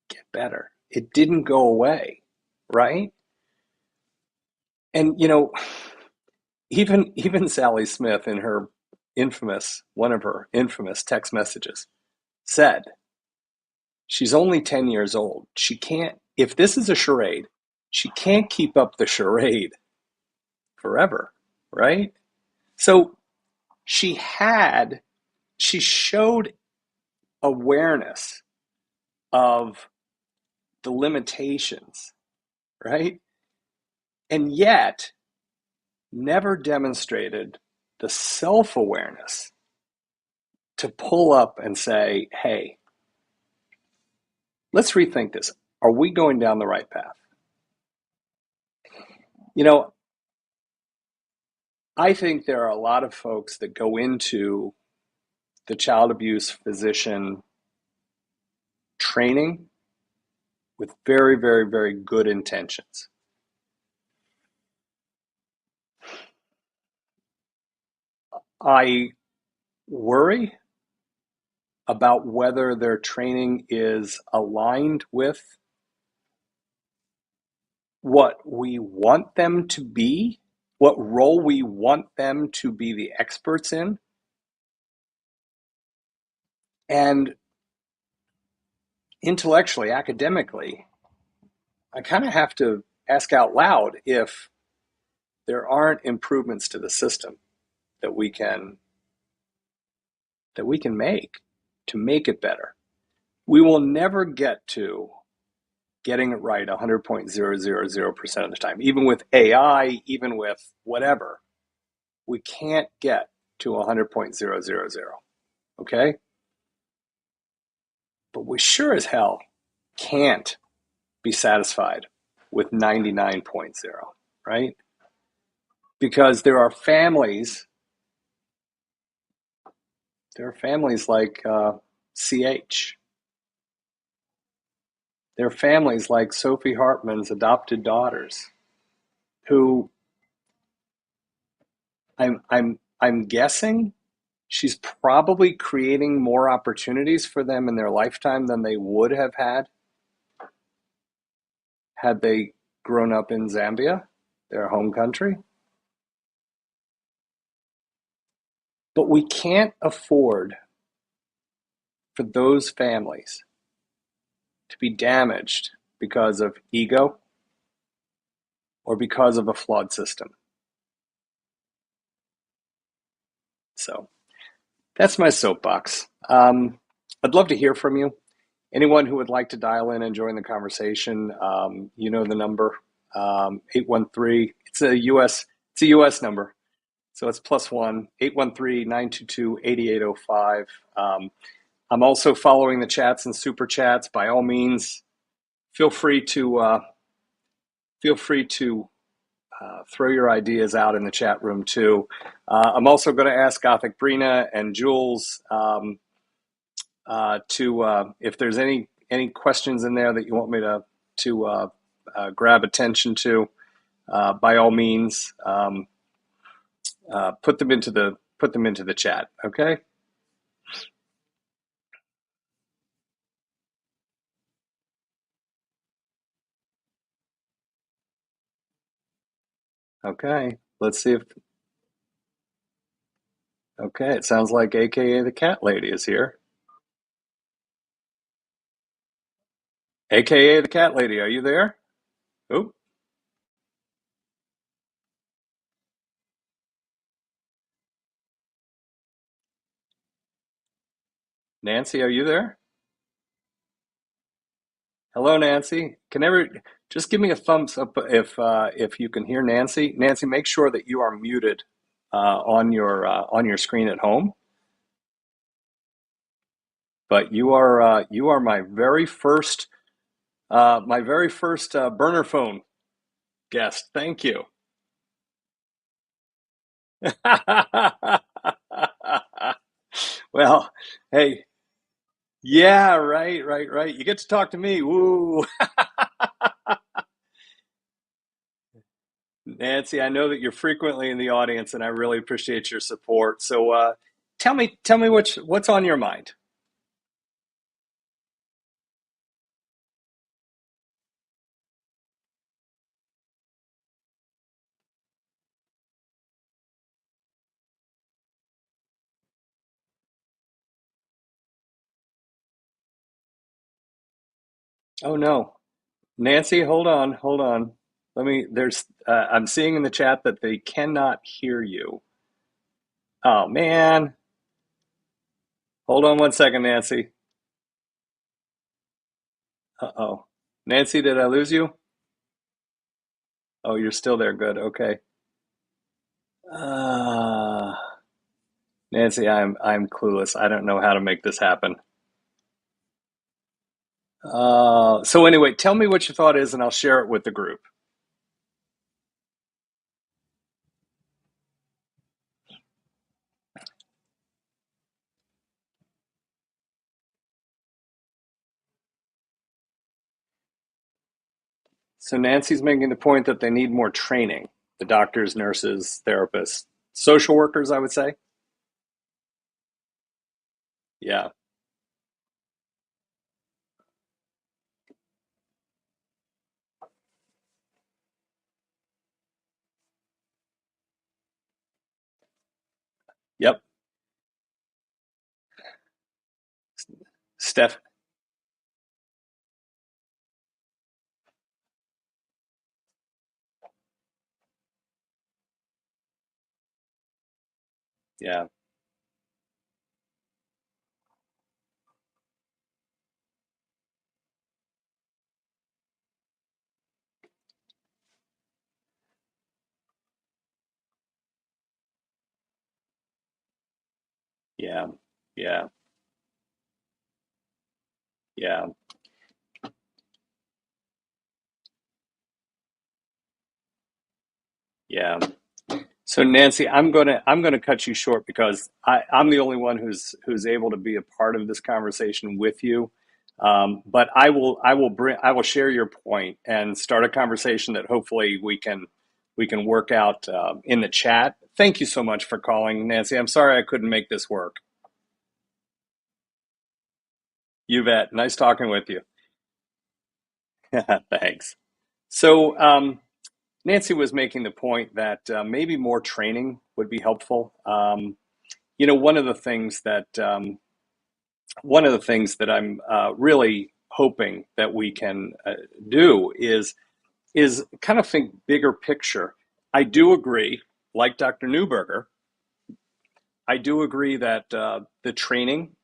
get better. It didn't go away, right? And, even Sally Smith, in one of her infamous text messages, said, she's only 10 years old. She can't, if this is a charade, she can't keep up the charade forever, right? So she showed awareness of the limitations, right? And yet never demonstrated the self-awareness to pull up and say, hey, let's rethink this. Are we going down the right path? I think there are a lot of folks that go into the child abuse physician training with very, very, very good intentions. I worry about whether their training is aligned with what we want them to be what role we want them to be the experts in. And intellectually, academically, I kind of have to ask out loud if there aren't improvements to the system that we can make to make it better. We will never get to getting it right 100.000% of the time. Even with AI, even with whatever, we can't get to 100.000. Okay? But we sure as hell can't be satisfied with 99.0, right? Because there are families like CH. There are families like Sophie Hartman's adopted daughters who I'm guessing she's probably creating more opportunities for them in their lifetime than they would have had they grown up in Zambia, their home country. But we can't afford for those families to be damaged because of ego or because of a flawed system. So that's my soapbox. I'd love to hear from you. Anyone who would like to dial in and join the conversation, you know the number, 813. It's a US number. So it's +1 813-922-8805. I'm also following the chats and super chats. By all means, feel free to throw your ideas out in the chat room too. I'm also going to ask Gothic Brina and Jules if there's any questions in there that you want me to grab attention to. By all means, put them into the chat. Okay. Okay. Let's see if. Okay. It sounds like AKA the cat lady is here. AKA the cat lady, are you there? Oh, Nancy, are you there? Hello, Nancy. Just give me a thumbs up if you can hear Nancy? Nancy, make sure that you are muted on your screen at home. But you are my very first burner phone guest. Thank you. Well, hey, yeah, right. You get to talk to me. Woo. Nancy, I know that you're frequently in the audience, and I really appreciate your support. So, tell me what's on your mind. Oh no, Nancy, hold on. I'm seeing in the chat that they cannot hear you. Oh man, hold on one second, Nancy. Uh-oh, Nancy, did I lose you? Oh, you're still there. Good. Okay. Uh, Nancy, I'm clueless. I don't know how to make this happen. So anyway, tell me what your thought is, and I'll share it with the group. So Nancy's making the point that they need more training. The doctors, nurses, therapists, social workers, I would say. Yeah. Steph. Yeah. Yeah. Yeah. Yeah. Yeah. So Nancy, I'm gonna cut you short because I'm the only one who's able to be a part of this conversation with you. But I will share your point and start a conversation that hopefully we can work out in the chat. Thank you so much for calling, Nancy. I'm sorry I couldn't make this work. You bet. Nice talking with you. Thanks. So Nancy was making the point that maybe more training would be helpful. One of the things that I'm really hoping that we can do is kind of think bigger picture. I do agree, like Dr. Newberger, I do agree that the training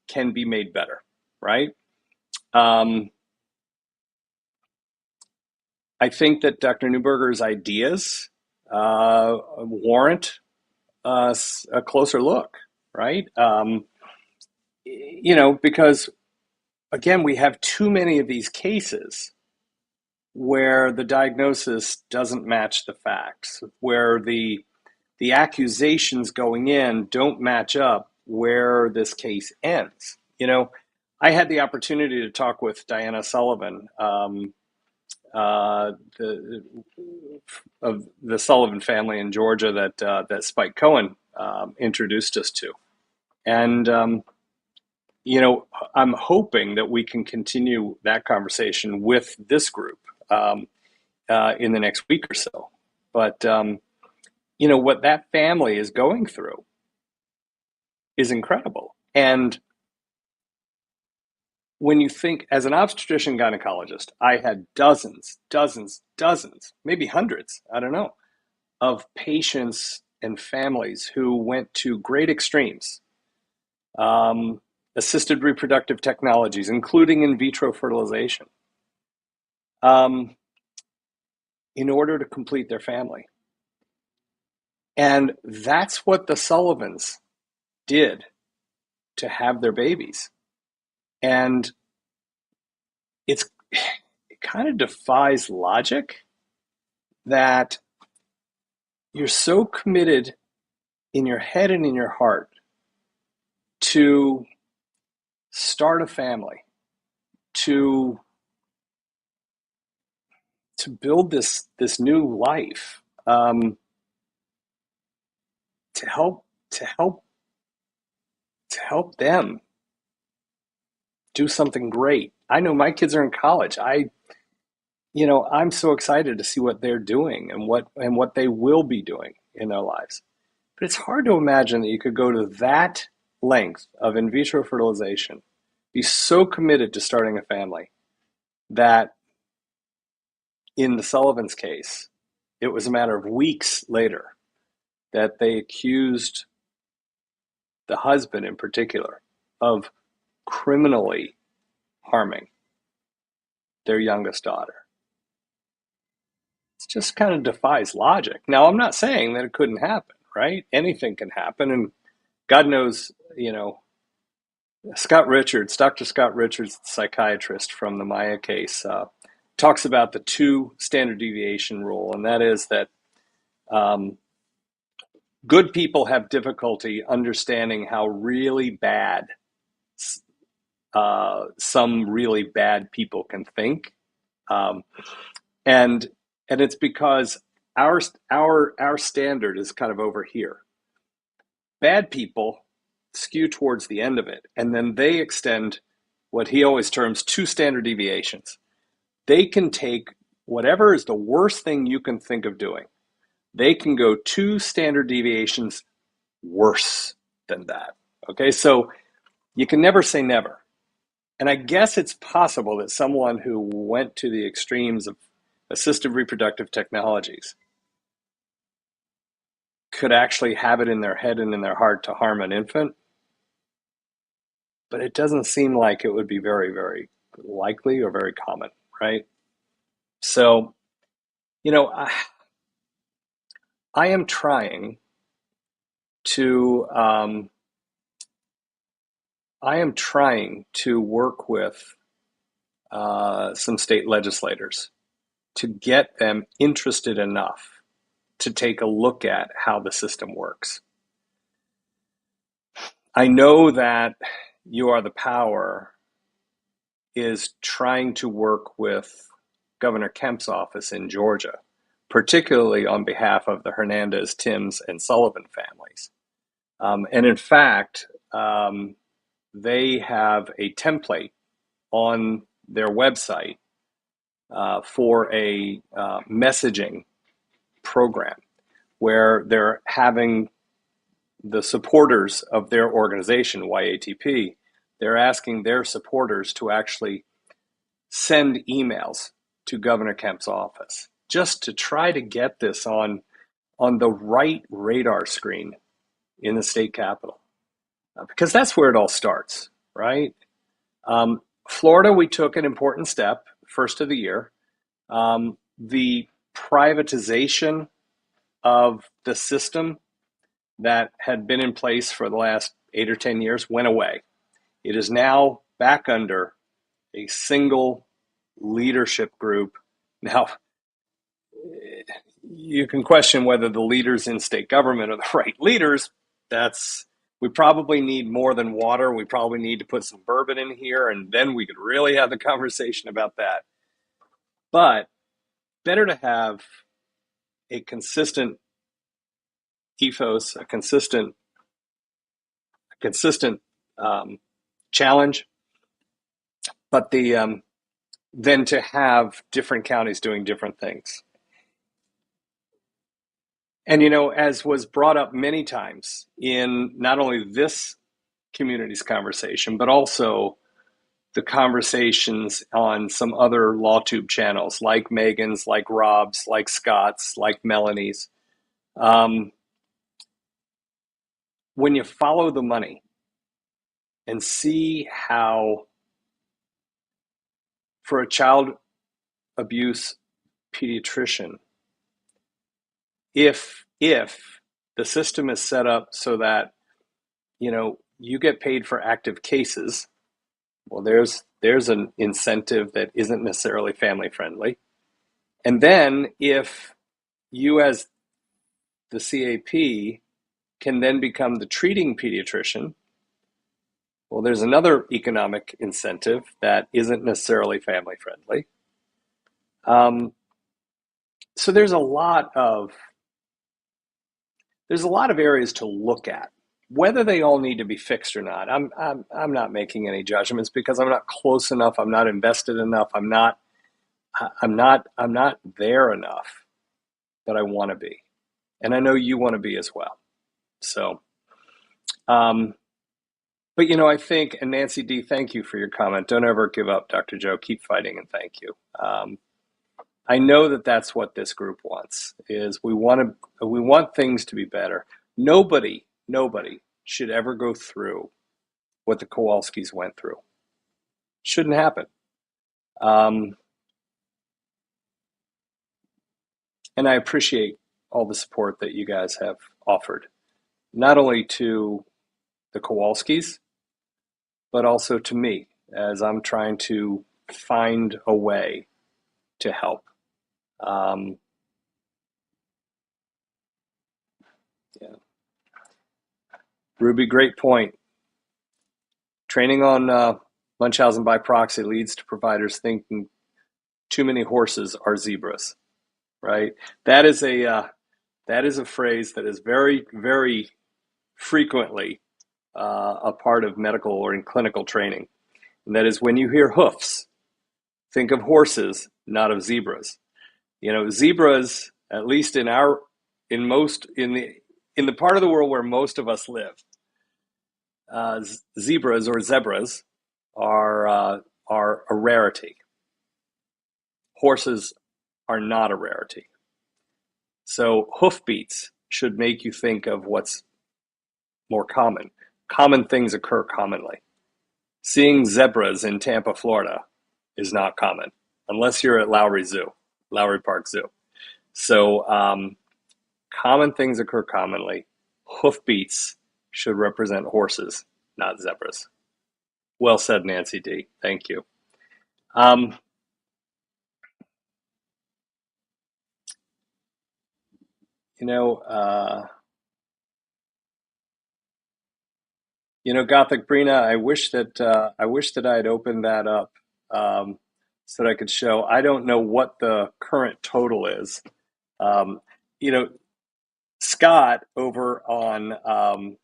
can be made better, right? Um, I think that Dr. Newberger's ideas warrant a closer look, right? Because again, we have too many of these cases where the diagnosis doesn't match the facts, where the accusations going in don't match up where this case ends. I had the opportunity to talk with Diana Sullivan, the of the Sullivan family in Georgia that Spike Cohen introduced us to, and I'm hoping that we can continue that conversation with this group in the next week or so. But what that family is going through is incredible. And when you think, as an obstetrician gynecologist, I had dozens, maybe hundreds, I don't know, of patients and families who went to great extremes, assisted reproductive technologies, including in vitro fertilization, um, in order to complete their family. And that's what the Sullivans did to have their babies. And it kind of defies logic that you're so committed in your head and in your heart to start a family, to build this new life, to help to help to help them do something great. I know my kids are in college. I'm so excited to see what they're doing and what they will be doing in their lives. But it's hard to imagine that you could go to that length of in vitro fertilization, be so committed to starting a family that in the Sullivan's case, it was a matter of weeks later that they accused the husband in particular of criminally harming their youngest daughter. It just kind of defies logic. Now, I'm not saying that it couldn't happen, right? Anything can happen. And God knows, Dr. Scott Richards, the psychiatrist from the Maya case, talks about the 2 standard deviation rule. And that is that good people have difficulty understanding how really bad some really bad people can think, and it's because our standard is kind of over here. Bad people skew towards the end of it, and then they extend what he always terms 2 standard deviations. They can take whatever is the worst thing you can think of doing. They can go 2 standard deviations worse than that. Okay, so you can never say never. And I guess it's possible that someone who went to the extremes of assistive reproductive technologies could actually have it in their head and in their heart to harm an infant. But it doesn't seem like it would be very, very likely or very common, right? So, I am trying to work with some state legislators to get them interested enough to take a look at how the system works. I know that You Are the Power is trying to work with Governor Kemp's office in Georgia, particularly on behalf of the Hernandez, Timms, and Sullivan families. And in fact, they have a template on their website for a messaging program where they're having the supporters of their organization, YATP, they're asking their supporters to actually send emails to Governor Kemp's office just to try to get this on the right radar screen in the state capitol, because that's where it all starts, right? Florida, we took an important step, first of the year. The privatization of the system that had been in place for the last 8 or 10 years went away. It is now back under a single leadership group. Now, you can question whether the leaders in state government are the right leaders. We probably need more than water. We probably need to put some bourbon in here, and then we could really have the conversation about that. But better to have a consistent ethos, a consistent challenge, but then to have different counties doing different things. And as was brought up many times in not only this community's conversation, but also the conversations on some other LawTube channels like Megan's, like Rob's, like Scott's, like Melanie's. When you follow the money and see how, for a child abuse pediatrician, if the system is set up so that you get paid for active cases, well, there's an incentive that isn't necessarily family friendly. And then if you as the CAP can then become the treating pediatrician, well, there's another economic incentive that isn't necessarily family friendly. So there's a lot of areas to look at. Whether they all need to be fixed or not, I'm not making any judgments because I'm not close enough. I'm not invested enough. I'm not there enough, but I want to be, and I know you want to be as well. So, but I think, and Nancy D, thank you for your comment. Don't ever give up, Dr. Joe. Keep fighting, and thank you. I know that that's what this group wants. Is we want things to be better. Nobody should ever go through what the Kowalskis went through. Shouldn't happen. And I appreciate all the support that you guys have offered, not only to the Kowalskis, but also to me as I'm trying to find a way to help. Yeah. Ruby, great point. Training on Munchausen by proxy leads to providers thinking too many horses are zebras, right? That is a phrase that is very, very frequently a part of medical or in clinical training. And that is when you hear hoofs, think of horses, not of zebras. Zebras, at least in the part of the world where most of us live, zebras are a rarity. Horses are not a rarity. So hoofbeats should make you think of what's more common. Common things occur commonly. Seeing zebras in Tampa, Florida is not common, unless you're at Lowry Park Zoo. So common things occur commonly. Hoofbeats should represent horses, not zebras. Well said, Nancy D. Thank you. Gothic Brina, I wish that I had opened that up so that I could show. I don't know what the current total is. Scott over on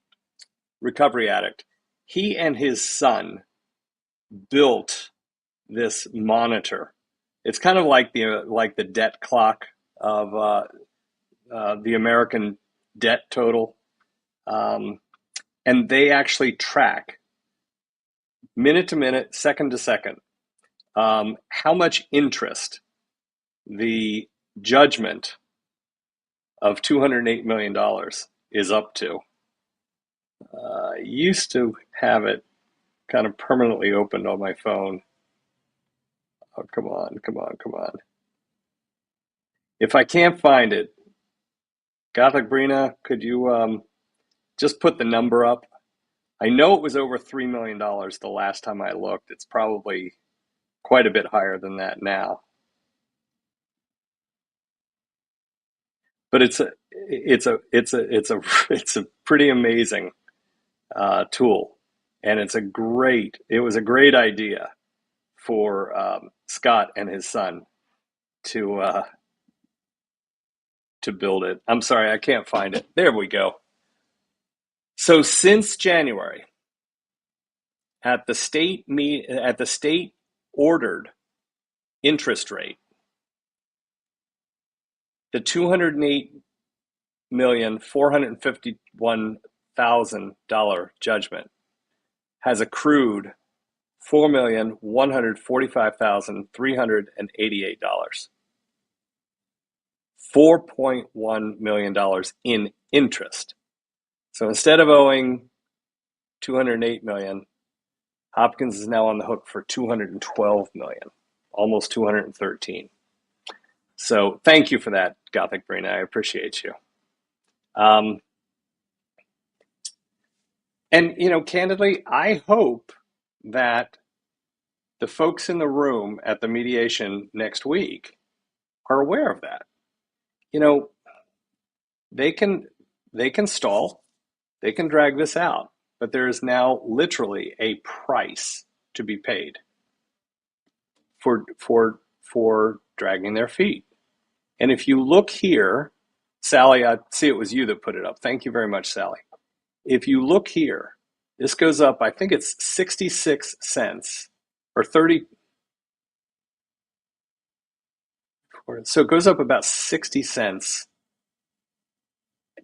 Recovery Addict, he and his son built this monitor. It's kind of like the debt clock of the American debt total, and they actually track minute to minute, second to second, how much interest the judgment of $208 million is up to. I used to have it kind of permanently opened on my phone. Oh, come on. If I can't find it, Gothic Brina, could you just put the number up? I know it was over $3 million the last time I looked. It's probably quite a bit higher than that now. But it's a pretty amazing tool, and it was a great idea for Scott and his son to build it. I'm sorry, I can't find it. There we go. So since January, at the state ordered interest rate, the $208,451,000 judgment has accrued $4,145,388. $4.1 million in interest. So instead of owing $208 million, Hopkins is now on the hook for $212 million, almost $213. So thank you for that, Gothic Brina. I appreciate you. And candidly, I hope that the folks in the room at the mediation next week are aware of that. They can stall, they can drag this out, but there is now literally a price to be paid for dragging their feet. And if you look here, Sally, I see it was you that put it up. Thank you very much, Sally. If you look here, this goes up, I think it's 66 cents or 30. So it goes up about 60 cents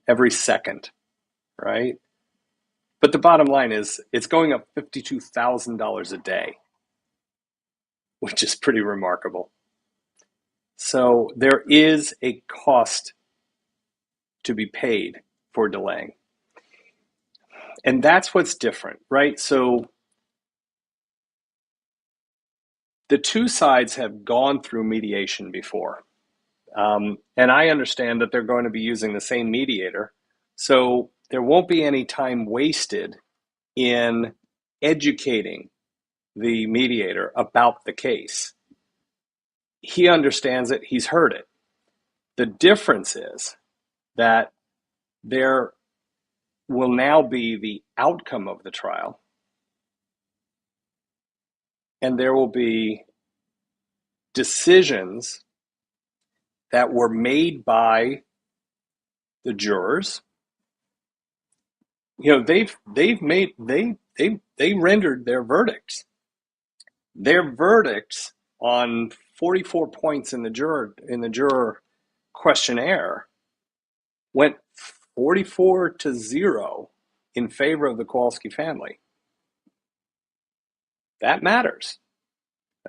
every second, right? But the bottom line is it's going up $52,000 a day, which is pretty remarkable. So there is a cost to be paid for delaying. And that's what's different, right? So the two sides have gone through mediation before. And I understand that they're going to be using the same mediator. So there won't be any time wasted in educating the mediator about the case. He understands it. He's heard it. The difference is that there will now be the outcome of the trial, and there will be decisions that were made by the jurors. They rendered their verdicts. Their verdicts on 44 points in the juror questionnaire went 44-0 in favor of the Kowalski family. That matters.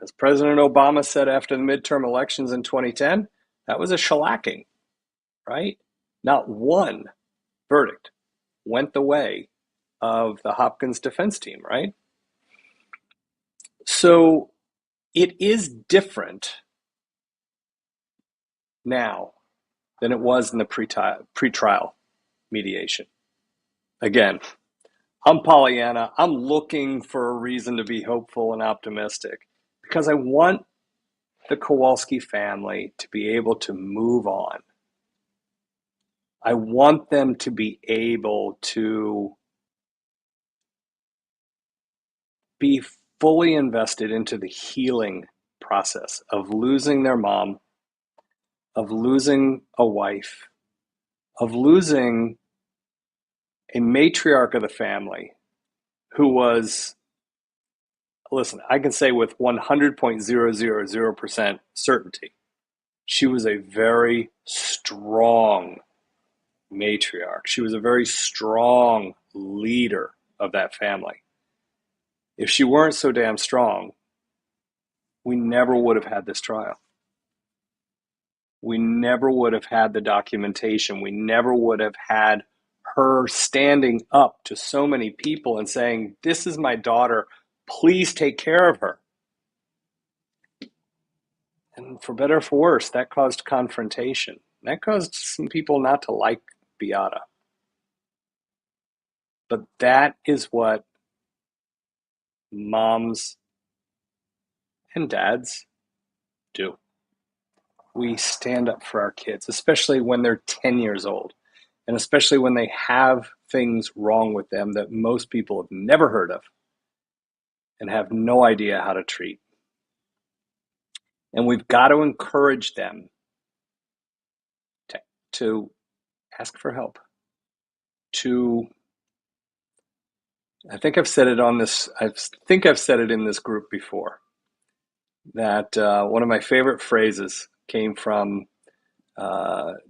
As President Obama said after the midterm elections in 2010, that was a shellacking, right? Not one verdict went the way of the Hopkins defense team, right? So it is different now than it was in the pretrial mediation. Again, I'm Pollyanna. I'm looking for a reason to be hopeful and optimistic because I want the Kowalski family to be able to move on. I want them to be able to be fully invested into the healing process of losing their mom, of losing a wife, of losing a matriarch of the family who was, listen, I can say with 100.000% certainty, she was a very strong matriarch. She was a very strong leader of that family. If she weren't so damn strong, we never would have had this trial. We never would have had the documentation. We never would have had her standing up to so many people and saying, this is my daughter, please take care of her. And for better or for worse, that caused confrontation. That caused some people not to like Beata. But that is what moms and dads do. We stand up for our kids, especially when they're 10 years old, and especially when they have things wrong with them that most people have never heard of and have no idea how to treat. And we've got to encourage them to ask for help. I think I've said it in this group before, that one of my favorite phrases came from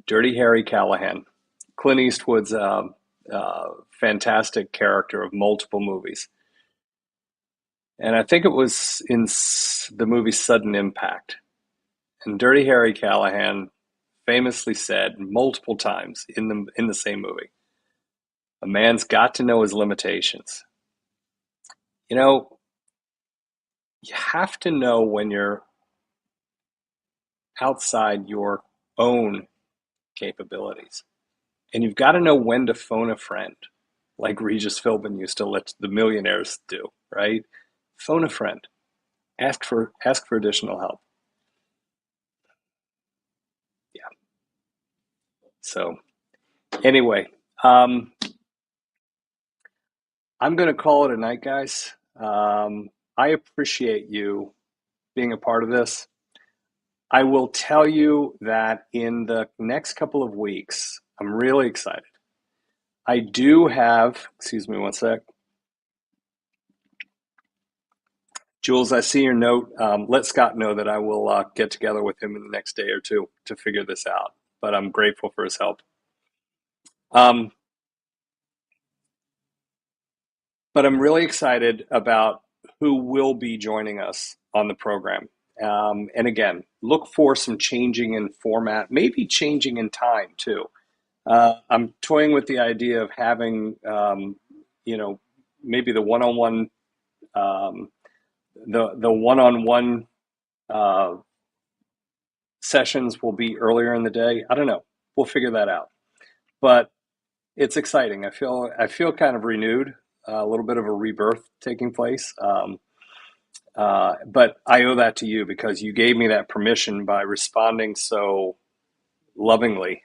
Dirty Harry Callahan, Clint Eastwood's fantastic character of multiple movies. And I think it was in the movie Sudden Impact. And Dirty Harry Callahan famously said multiple times in the same movie, a man's got to know his limitations. You know, you have to know when you're outside your own capabilities. And you've got to know when to phone a friend, like Regis Philbin used to let the millionaires do, right? Phone a friend. Ask for additional help. Yeah. So anyway, I'm going to call it a night, guys. I appreciate you being a part of this. I will tell you that in the next couple of weeks, I'm really excited. I do have, excuse me one sec. Jules, I see your note. Let Scott know that I will get together with him in the next day or two to figure this out. But I'm grateful for his help. But I'm really excited about who will be joining us on the program. And again, look for some changing in format, maybe changing in time too. I'm toying with the idea of having, maybe the one-on-one, the one-on-one sessions will be earlier in the day. I don't know. We'll figure that out. But it's exciting. I feel kind of renewed, a little bit of a rebirth taking place. But I owe that to you because you gave me that permission by responding so lovingly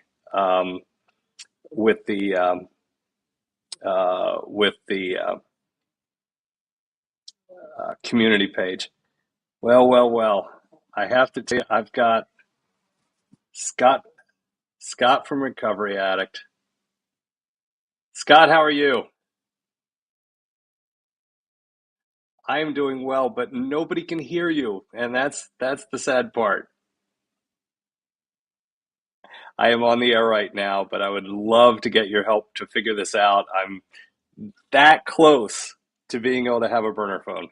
with the community page. Well. I have to tell you, I've got Scott from Recovery Addict. Scott, how are you? I am doing well, but nobody can hear you, and that's the sad part. I am on the air right now, but I would love to get your help to figure this out. I'm that close to being able to have a burner phone.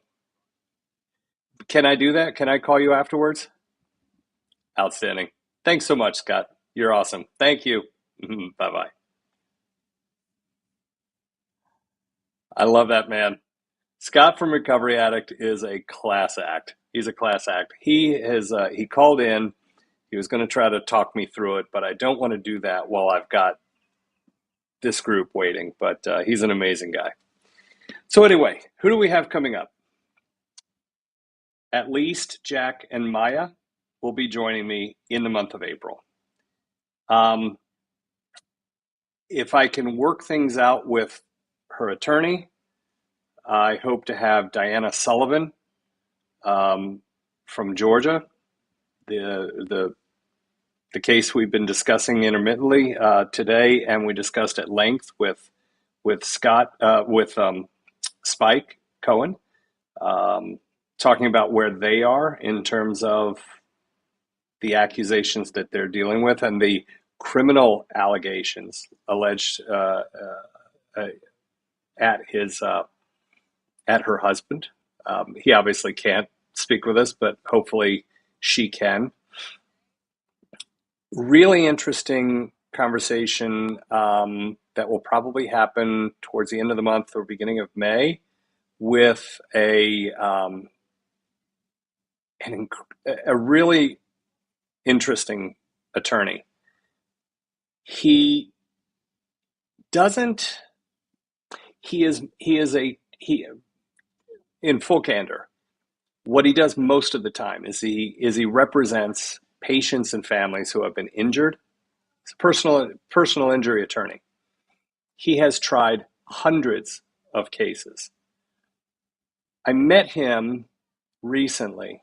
Can I do that? Can I call you afterwards? Outstanding. Thanks so much, Scott. You're awesome. Thank you. Bye-bye. I love that man. Scott from Recovery Addict is a class act. He's a class act. He called in. He was going to try to talk me through it, but I don't want to do that while I've got this group waiting. But he's an amazing guy. So anyway, who do we have coming up? At least Jack and Maya will be joining me in the month of April. If I can work things out with her attorney, I hope to have Diana Sullivan from Georgia, the case we've been discussing intermittently today, and we discussed at length with Spike Cohen, talking about where they are in terms of the accusations that they're dealing with and the criminal allegations alleged at her husband. He obviously can't speak with us, but hopefully she can. Really interesting conversation that will probably happen towards the end of the month or beginning of May with a really interesting attorney. He in full candor, what he does most of the time is he represents patients and families who have been injured. He's a personal injury attorney. He has tried hundreds of cases. I met him recently.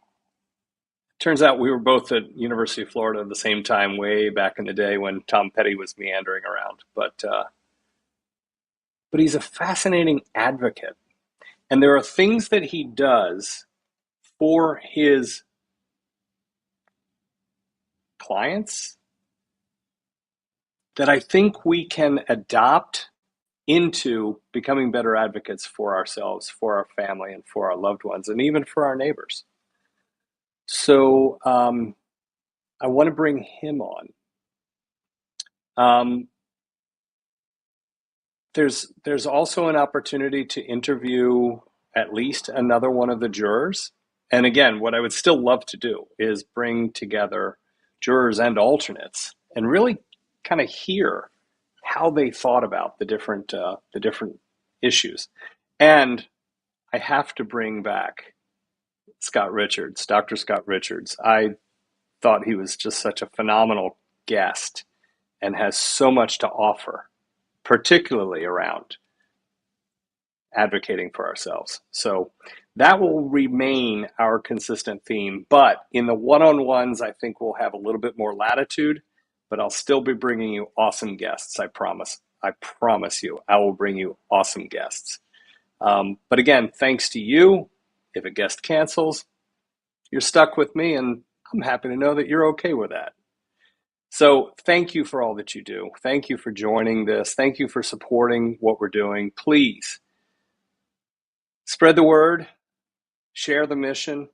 Turns out we were both at University of Florida at the same time, way back in the day when Tom Petty was meandering around. But he's a fascinating advocate. And there are things that he does for his clients that I think we can adopt into becoming better advocates for ourselves, for our family, and for our loved ones, and even for our neighbors. So I want to bring him on. There's also an opportunity to interview at least another one of the jurors. And again, what I would still love to do is bring together jurors and alternates and really kind of hear how they thought about the different issues. And I have to bring back Scott Richards, Dr. Scott Richards. I thought he was just such a phenomenal guest and has so much to offer, particularly around advocating for ourselves. So that will remain our consistent theme, but in the one-on-ones, I think we'll have a little bit more latitude, but I'll still be bringing you awesome guests. I promise you, I will bring you awesome guests. But again, thanks to you. If a guest cancels, you're stuck with me, and I'm happy to know that you're okay with that. So thank you for all that you do. Thank you for joining this. Thank you for supporting what we're doing. Please spread the word, share the mission.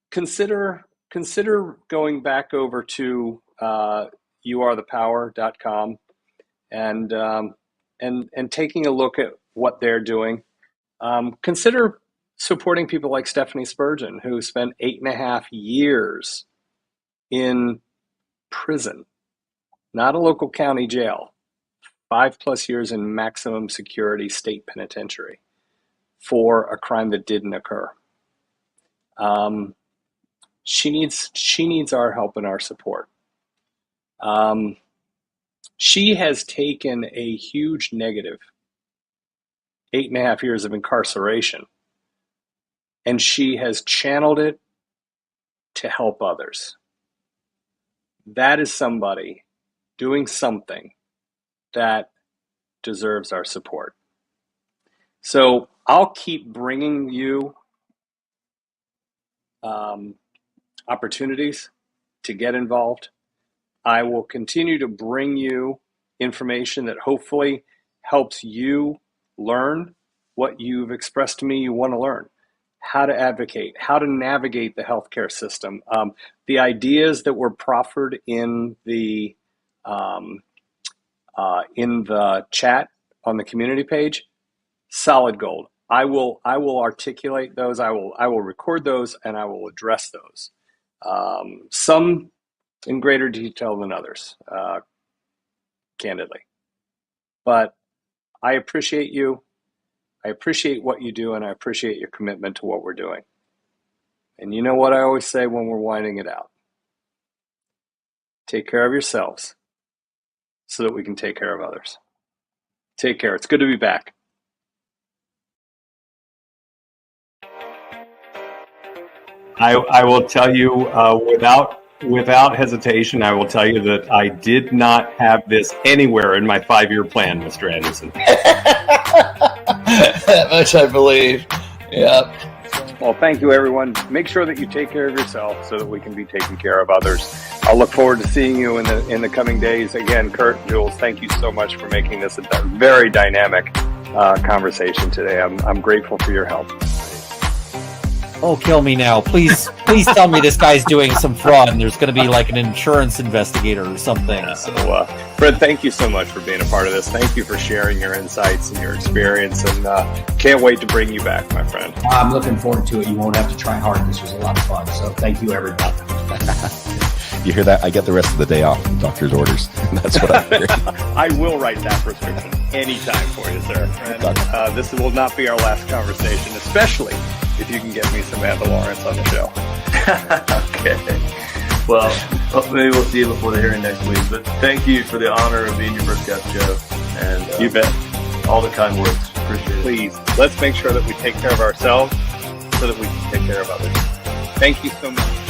Consider going back over to youarethepower.com and taking a look at what they're doing. Consider supporting people like Stephanie Spurgeon, who spent 8.5 years in prison, not a local county jail, 5+ years in maximum security state penitentiary for a crime that didn't occur. She needs our help and our support. She has taken a huge negative, 8.5 years of incarceration, and she has channeled it to help others. That is somebody doing something that deserves our support. So I'll keep bringing you opportunities to get involved. I will continue to bring you information that hopefully helps you learn what you've expressed to me you want to learn. how to advocate, how to navigate the healthcare system. The ideas that were proffered in the chat on the community page, solid gold. I will articulate those. I will record those, and I will address those. Some in greater detail than others, candidly. But I appreciate you. I appreciate what you do, and I appreciate your commitment to what we're doing. And you know what I always say when we're winding it out? Take care of yourselves so that we can take care of others. Take care. It's good to be back. I will tell you without hesitation, I will tell you that I did not have this anywhere in my 5-year plan, Mr. Anderson. That much I believe. Yeah. Well, thank you, everyone. Make sure that you take care of yourself so that we can be taking care of others. I'll look forward to seeing you in the coming days. Again, Kurt and Jules, thank you so much for making this a very dynamic conversation today. I'm grateful for your help. Oh, kill me now. Please tell me this guy's doing some fraud and there's going to be like an insurance investigator or something. So, Fred, thank you so much for being a part of this. Thank you for sharing your insights and your experience, and can't wait to bring you back, my friend. I'm looking forward to it. You won't have to try hard. This was a lot of fun. So thank you, everybody. You hear that? I get the rest of the day off from doctor's orders. That's what I'm hearing. I will write that prescription anytime for you, sir. And, this will not be our last conversation, especially if you can get me some Amber Lawrence on the show. Okay. Well, maybe we'll see you before the hearing next week. But thank you for the honor of being your first guest, Joe. And you bet. All the kind words. Appreciate it. Please, let's make sure that we take care of ourselves so that we can take care of others. Thank you so much.